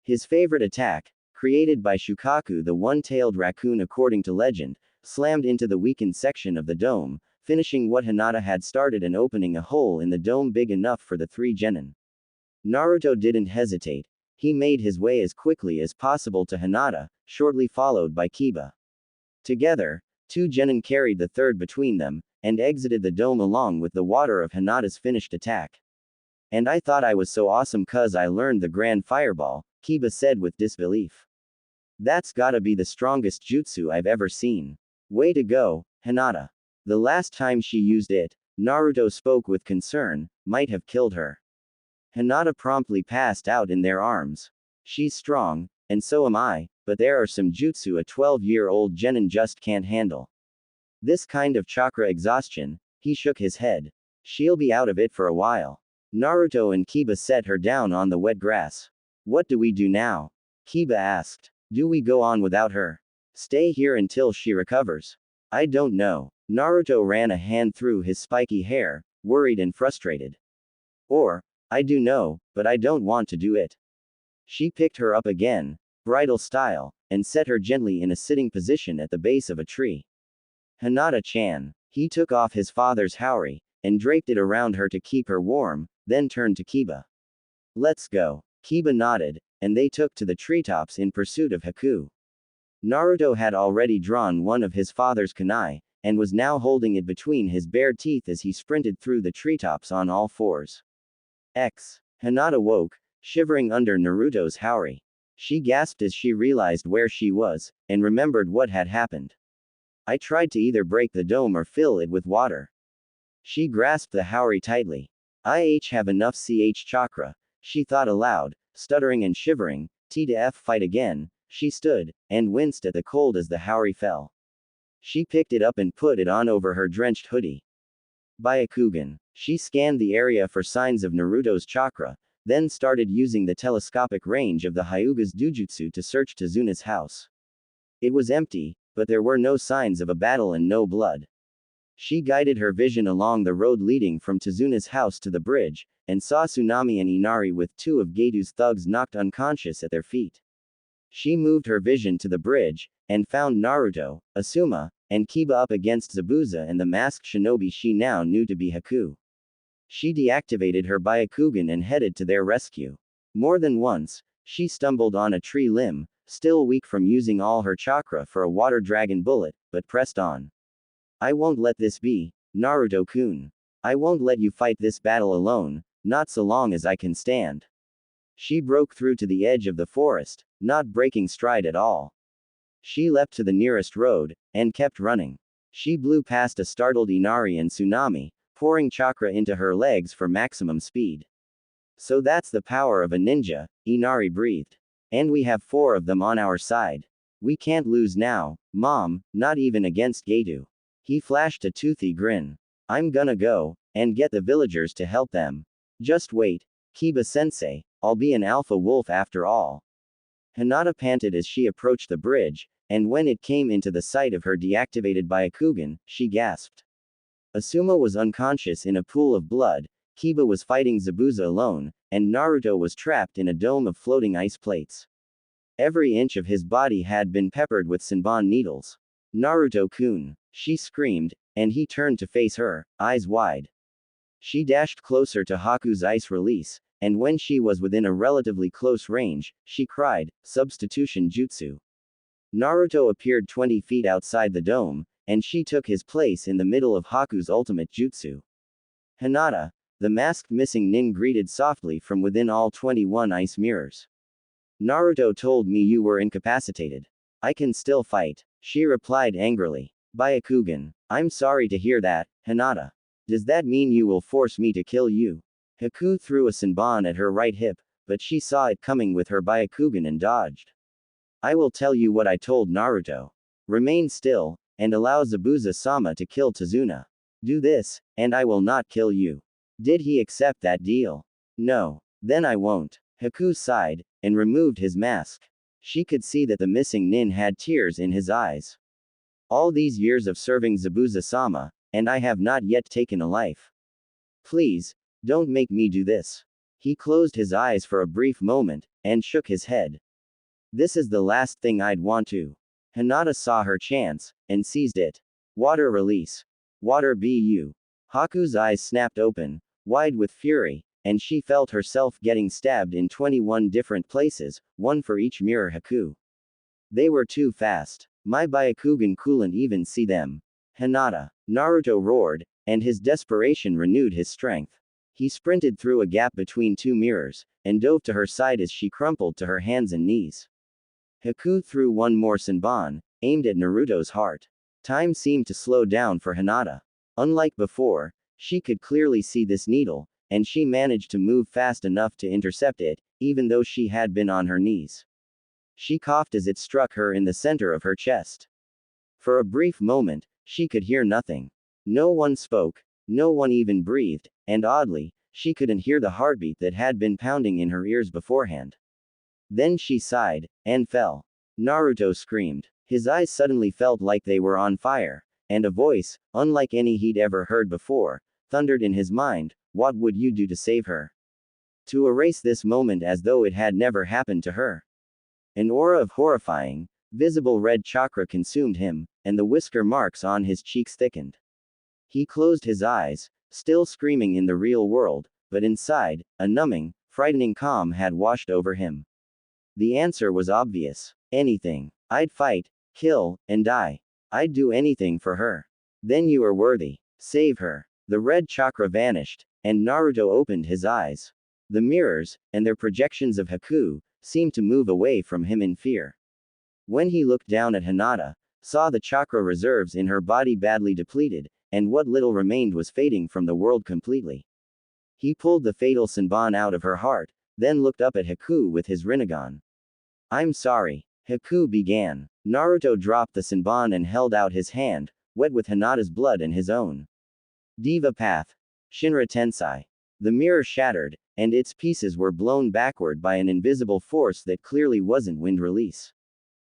His favorite attack, created by Shukaku the one-tailed raccoon according to legend, slammed into the weakened section of the dome, finishing what Hinata had started and opening a hole in the dome big enough for the 3 genin. Naruto didn't hesitate. He made his way as quickly as possible to Hinata, shortly followed by Kiba. Together, 2 genin carried the third between them, and exited the dome along with the water of Hinata's finished attack. And I thought I was so awesome cuz I learned the grand fireball, Kiba said with disbelief. That's gotta be the strongest jutsu I've ever seen. Way to go, Hinata. The last time she used it, Naruto spoke with concern, might have killed her. Hinata promptly passed out in their arms. She's strong, and so am I, but there are some jutsu a 12-year-old genin just can't handle. This kind of chakra exhaustion, he shook his head. She'll be out of it for a while. Naruto and Kiba set her down on the wet grass. What do we do now? Kiba asked. Do we go on without her? Stay here until she recovers? I don't know. Naruto ran a hand through his spiky hair, worried and frustrated. Or, I do know, but I don't want to do it. She picked her up again, bridal style, and set her gently in a sitting position at the base of a tree. Hinata-chan. He took off his father's haori, and draped it around her to keep her warm, then turned to Kiba. Let's go. Kiba nodded, and they took to the treetops in pursuit of Haku. Naruto had already drawn one of his father's kunai, and was now holding it between his bare teeth as he sprinted through the treetops on all fours. Hinata woke, shivering under Naruto's haori. She gasped as she realized where she was, and remembered what had happened. I tried to either break the dome or fill it with water. She grasped the haori tightly. I have enough chakra, she thought aloud, stuttering and shivering. TF fight again. She stood, and winced at the cold as the haori fell. She picked it up and put it on over her drenched hoodie. Byakugan. She scanned the area for signs of Naruto's chakra, then started using the telescopic range of the Hyuga's Dujutsu to search Tezuna's house. It was empty, but there were no signs of a battle and no blood. She guided her vision along the road leading from Tezuna's house to the bridge, and saw Tsunami and Inari with 2 of Gadu's thugs knocked unconscious at their feet. She moved her vision to the bridge, and found Naruto, Asuma, and Kiba up against Zabuza and the masked shinobi she now knew to be Haku. She deactivated her Byakugan and headed to their rescue. More than once, she stumbled on a tree limb, still weak from using all her chakra for a water dragon bullet, but pressed on. I won't let this be, Naruto-kun. I won't let you fight this battle alone, not so long as I can stand. She broke through to the edge of the forest, not breaking stride at all. She leapt to the nearest road, and kept running. She blew past a startled Inari and Tsunami, pouring chakra into her legs for maximum speed. So that's the power of a ninja, Inari breathed. And we have 4 of them on our side. We can't lose now, Mom, not even against Gadu. He flashed a toothy grin. I'm gonna go, and get the villagers to help them. Just wait, Kiba-sensei, I'll be an alpha wolf after all. Hinata panted as she approached the bridge, and when it came into the sight of her deactivated Byakugan, she gasped. Asuma was unconscious in a pool of blood, Kiba was fighting Zabuza alone, and Naruto was trapped in a dome of floating ice plates. Every inch of his body had been peppered with Senbon needles. Naruto-kun, she screamed, and he turned to face her, eyes wide. She dashed closer to Haku's ice release, and when she was within a relatively close range, she cried, substitution jutsu. Naruto appeared 20 feet outside the dome, and she took his place in the middle of Haku's ultimate jutsu. Hinata, the masked missing nin, greeted softly from within all 21 ice mirrors. Naruto told me you were incapacitated. I can still fight, she replied angrily. Byakugan, I'm sorry to hear that, Hinata. Does that mean you will force me to kill you? Haku threw a Senbon at her right hip, but she saw it coming with her Byakugan and dodged. I will tell you what I told Naruto. Remain still, and allow Zabuza-sama to kill Tazuna. Do this, and I will not kill you. Did he accept that deal? No. Then I won't. Haku sighed, and removed his mask. She could see that the missing nin had tears in his eyes. All these years of serving Zabuza-sama, and I have not yet taken a life. Please, don't make me do this. He closed his eyes for a brief moment, and shook his head. This is the last thing I'd want to. Hinata saw her chance, and seized it. Water release. Water bu. Haku's eyes snapped open, wide with fury, and she felt herself getting stabbed in 21 different places, one for each mirror Haku. They were too fast. My Byakugan couldn't even see them. Hinata. Naruto roared, and his desperation renewed his strength. He sprinted through a gap between 2 mirrors, and dove to her side as she crumpled to her hands and knees. Haku threw one more Senbon, aimed at Naruto's heart. Time seemed to slow down for Hinata. Unlike before, she could clearly see this needle, and she managed to move fast enough to intercept it, even though she had been on her knees. She coughed as it struck her in the center of her chest. For a brief moment, she could hear nothing. No one spoke, no one even breathed, and oddly, she couldn't hear the heartbeat that had been pounding in her ears beforehand. Then she sighed, and fell. Naruto screamed. His eyes suddenly felt like they were on fire, and a voice, unlike any he'd ever heard before, thundered in his mind, what would you do to save her? To erase this moment as though it had never happened to her. An aura of horrifying, visible red chakra consumed him, and the whisker marks on his cheeks thickened. He closed his eyes, still screaming in the real world, but inside, a numbing, frightening calm had washed over him. The answer was obvious. Anything. I'd fight, kill, and die. I'd do anything for her. Then you are worthy. Save her. The red chakra vanished, and Naruto opened his eyes. The mirrors, and their projections of Haku, seemed to move away from him in fear. When he looked down at Hinata, saw the chakra reserves in her body badly depleted, and what little remained was fading from the world completely. He pulled the fatal Senbon out of her heart, then looked up at Haku with his Rinnegan. I'm sorry. Haku began. Naruto dropped the Senbon and held out his hand, wet with Hinata's blood and his own. Diva Path. Shinra Tensei. The mirror shattered, and its pieces were blown backward by an invisible force that clearly wasn't wind release.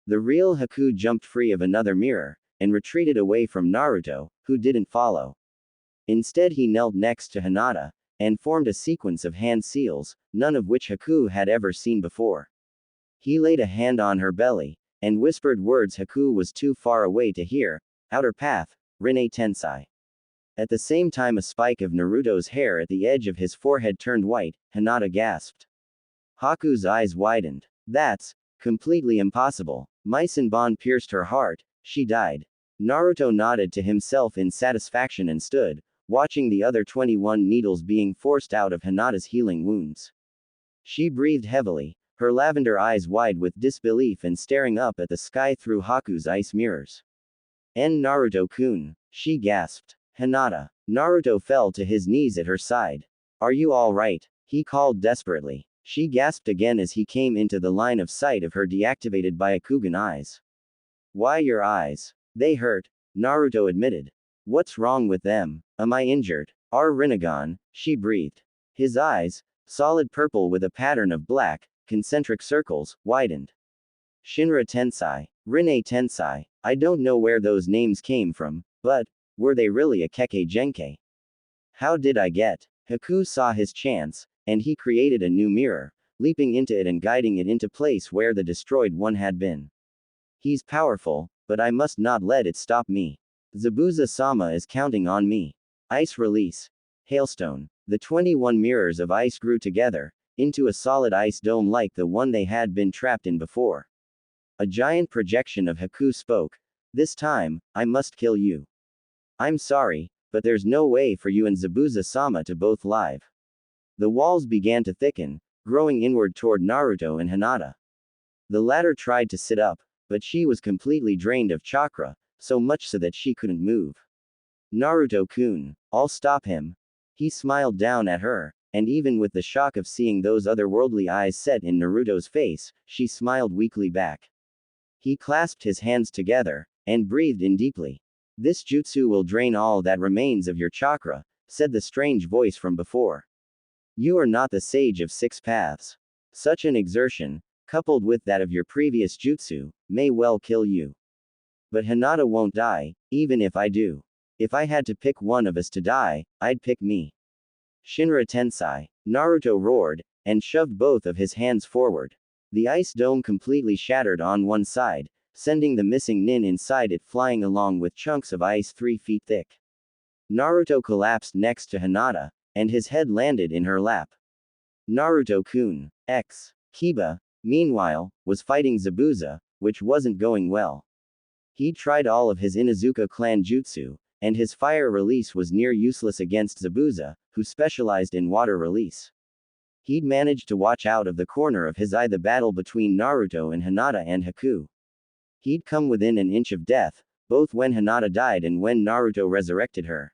The real Haku jumped free of another mirror, and retreated away from Naruto, who didn't follow. Instead he knelt next to Hinata, and formed a sequence of hand seals, none of which Haku had ever seen before. He laid a hand on her belly, and whispered words Haku was too far away to hear, outer path, Rinne Tensei. At the same time a spike of Naruto's hair at the edge of his forehead turned white, Hinata gasped. Haku's eyes widened. That's completely impossible. My Senbon pierced her heart, she died. Naruto nodded to himself in satisfaction and stood, watching the other 21 needles being forced out of Hinata's healing wounds. She breathed heavily, her lavender eyes wide with disbelief and staring up at the sky through Haku's ice mirrors. Naruto-kun, she gasped. Hinata. Naruto fell to his knees at her side. Are you all right? He called desperately. She gasped again as he came into the line of sight of her deactivated Byakugan eyes. Why your eyes? They hurt, Naruto admitted. What's wrong with them? Am I injured? Our Rinnegan, she breathed. His eyes, solid purple with a pattern of black, concentric circles, widened. Shinra Tensei, Rinne Tensei, I don't know where those names came from, but, were they really a Kekkei Genkai? How did I get? Haku saw his chance, and he created a new mirror, leaping into it and guiding it into place where the destroyed one had been. He's powerful, but I must not let it stop me. Zabuza-sama is counting on me. Ice release. Hailstone. The 21 mirrors of ice grew together, into a solid ice dome like the one they had been trapped in before. A giant projection of Haku spoke. This time, I must kill you. I'm sorry, but there's no way for you and Zabuza-sama to both live. The walls began to thicken, growing inward toward Naruto and Hinata. The latter tried to sit up, but she was completely drained of chakra, so much so that she couldn't move. Naruto-kun, I'll stop him. He smiled down at her, and even with the shock of seeing those otherworldly eyes set in Naruto's face, she smiled weakly back. He clasped his hands together, and breathed in deeply. This jutsu will drain all that remains of your chakra, said the strange voice from before. You are not the sage of six paths. Such an exertion, coupled with that of your previous jutsu, may well kill you. But Hinata won't die, even if I do. If I had to pick one of us to die, I'd pick me. Shinra Tensei, Naruto roared, and shoved both of his hands forward. The ice dome completely shattered on one side, sending the missing nin inside it flying along with chunks of ice 3 feet thick. Naruto collapsed next to Hinata, and his head landed in her lap. Naruto-kun, X. Kiba, meanwhile, was fighting Zabuza, which wasn't going well. He'd tried all of his Inuzuka clan jutsu, and his fire release was near useless against Zabuza, who specialized in water release. He'd managed to watch out of the corner of his eye the battle between Naruto and Hinata and Haku. He'd come within an inch of death, both when Hinata died and when Naruto resurrected her.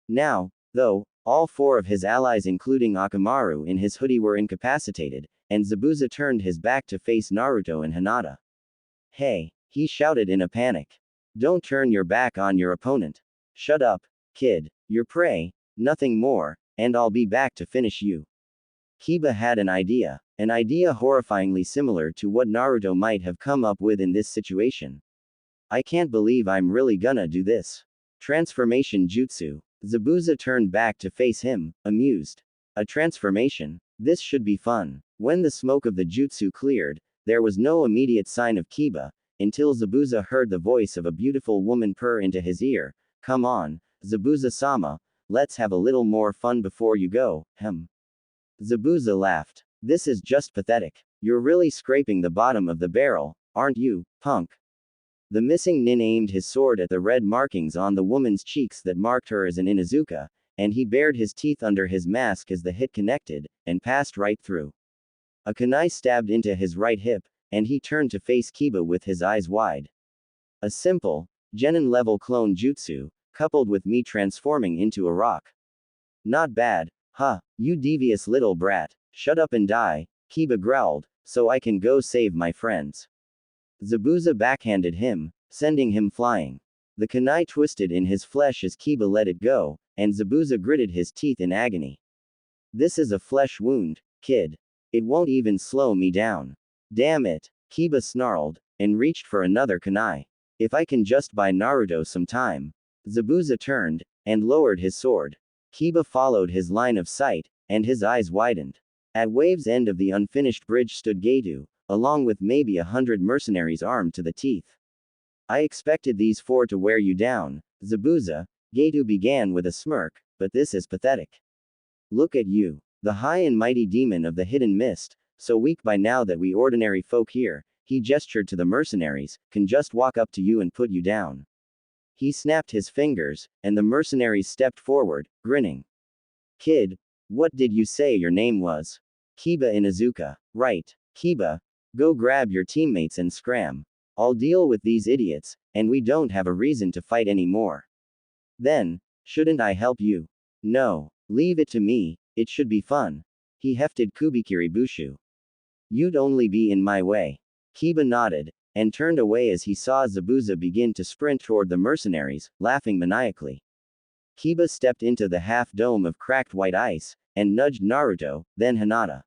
Now, though, all 4 of his allies including Akamaru in his hoodie were incapacitated, and Zabuza turned his back to face Naruto and Hinata. Hey, he shouted in a panic. Don't turn your back on your opponent. Shut up, kid. You're prey, nothing more, and I'll be back to finish you. Kiba had an idea horrifyingly similar to what Naruto might have come up with in this situation. I can't believe I'm really gonna do this. Transformation jutsu. Zabuza turned back to face him, amused. A transformation? This should be fun. When the smoke of the jutsu cleared, there was no immediate sign of Kiba, until Zabuza heard the voice of a beautiful woman purr into his ear. Come on, Zabuza-sama, let's have a little more fun before you go, Zabuza laughed. This is just pathetic. You're really scraping the bottom of the barrel, aren't you, punk? The missing nin aimed his sword at the red markings on the woman's cheeks that marked her as an Inuzuka, and he bared his teeth under his mask as the hit connected, and passed right through. A kunai stabbed into his right hip, and he turned to face Kiba with his eyes wide. A simple, Genin-level clone jutsu, coupled with me transforming into a rock. Not bad, huh, you devious little brat. Shut up and die, Kiba growled, so I can go save my friends. Zabuza backhanded him, sending him flying. The kunai twisted in his flesh as Kiba let it go, and Zabuza gritted his teeth in agony. This is a flesh wound, kid. It won't even slow me down. Damn it, Kiba snarled, and reached for another kunai. If I can just buy Naruto some time. Zabuza turned, and lowered his sword. Kiba followed his line of sight, and his eyes widened. At Wave's end of the unfinished bridge stood Gadu, along with maybe 100 mercenaries armed to the teeth. I expected these 4 to wear you down, Zabuza, Gadu began with a smirk, but this is pathetic. Look at you, the high and mighty demon of the hidden mist, so weak by now that we ordinary folk here, he gestured to the mercenaries, can just walk up to you and put you down. He snapped his fingers, and the mercenaries stepped forward, grinning. Kid, what did you say your name was? Kiba Inuzuka. Right, Kiba. Go grab your teammates and scram. I'll deal with these idiots, and we don't have a reason to fight anymore. Then, shouldn't I help you? No. Leave it to me, it should be fun. He hefted Kubikiri Bushu. You'd only be in my way. Kiba nodded, and turned away as he saw Zabuza begin to sprint toward the mercenaries, laughing maniacally. Kiba stepped into the half-dome of cracked white ice, and nudged Naruto, then Hinata.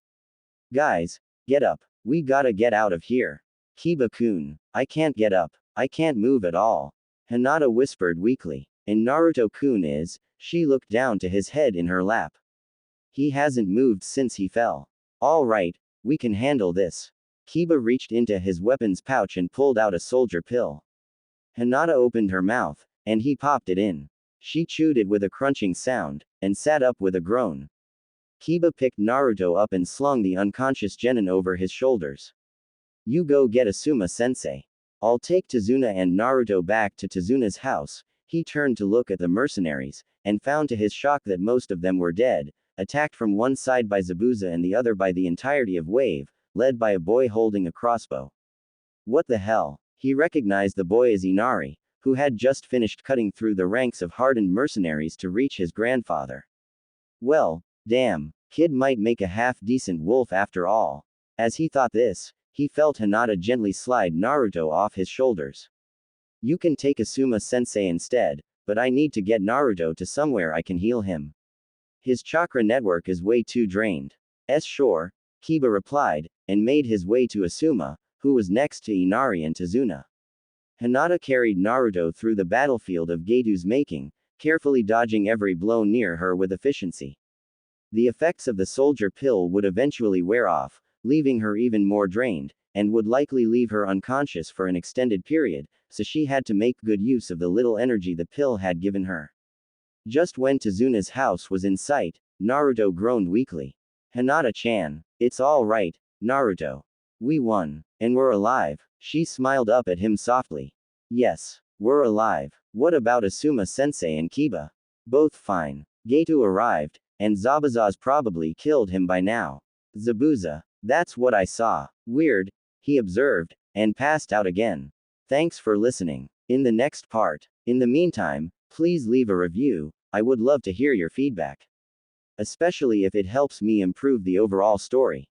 Guys, get up. We gotta get out of here. Kiba-kun, I can't get up. I can't move at all. Hinata whispered weakly. And Naruto-kun is, she looked down to his head in her lap. He hasn't moved since he fell. All right, we can handle this. Kiba reached into his weapons pouch and pulled out a soldier pill. Hinata opened her mouth, and he popped it in. She chewed it with a crunching sound, and sat up with a groan. Kiba picked Naruto up and slung the unconscious Genin over his shoulders. You go get Asuma-sensei. I'll take Tazuna and Naruto back to Tazuna's house. He turned to look at the mercenaries, and found to his shock that most of them were dead, attacked from one side by Zabuza and the other by the entirety of Wave, led by a boy holding a crossbow. What the hell? He recognized the boy as Inari, who had just finished cutting through the ranks of hardened mercenaries to reach his grandfather. Well, damn, kid might make a half-decent wolf after all. As he thought this, he felt Hinata gently slide Naruto off his shoulders. You can take Asuma-sensei instead, but I need to get Naruto to somewhere I can heal him. His chakra network is way too drained. Sure, Kiba replied, and made his way to Asuma, who was next to Inari and Tazuna. Hinata carried Naruto through the battlefield of Gadu's making, carefully dodging every blow near her with efficiency. The effects of the soldier pill would eventually wear off, leaving her even more drained, and would likely leave her unconscious for an extended period, so she had to make good use of the little energy the pill had given her. Just when Tazuna's house was in sight, Naruto groaned weakly. Hinata-chan, it's all right, Naruto. We won. And we're alive. She smiled up at him softly. Yes, we're alive. What about Asuma-sensei and Kiba? Both fine. Gadu arrived, and Zabuza's probably killed him by now. Zabuza, that's what I saw. Weird, he observed, and passed out again. Thanks for listening. In the next part. In the meantime, please leave a review, I would love to hear your feedback. Especially if it helps me improve the overall story.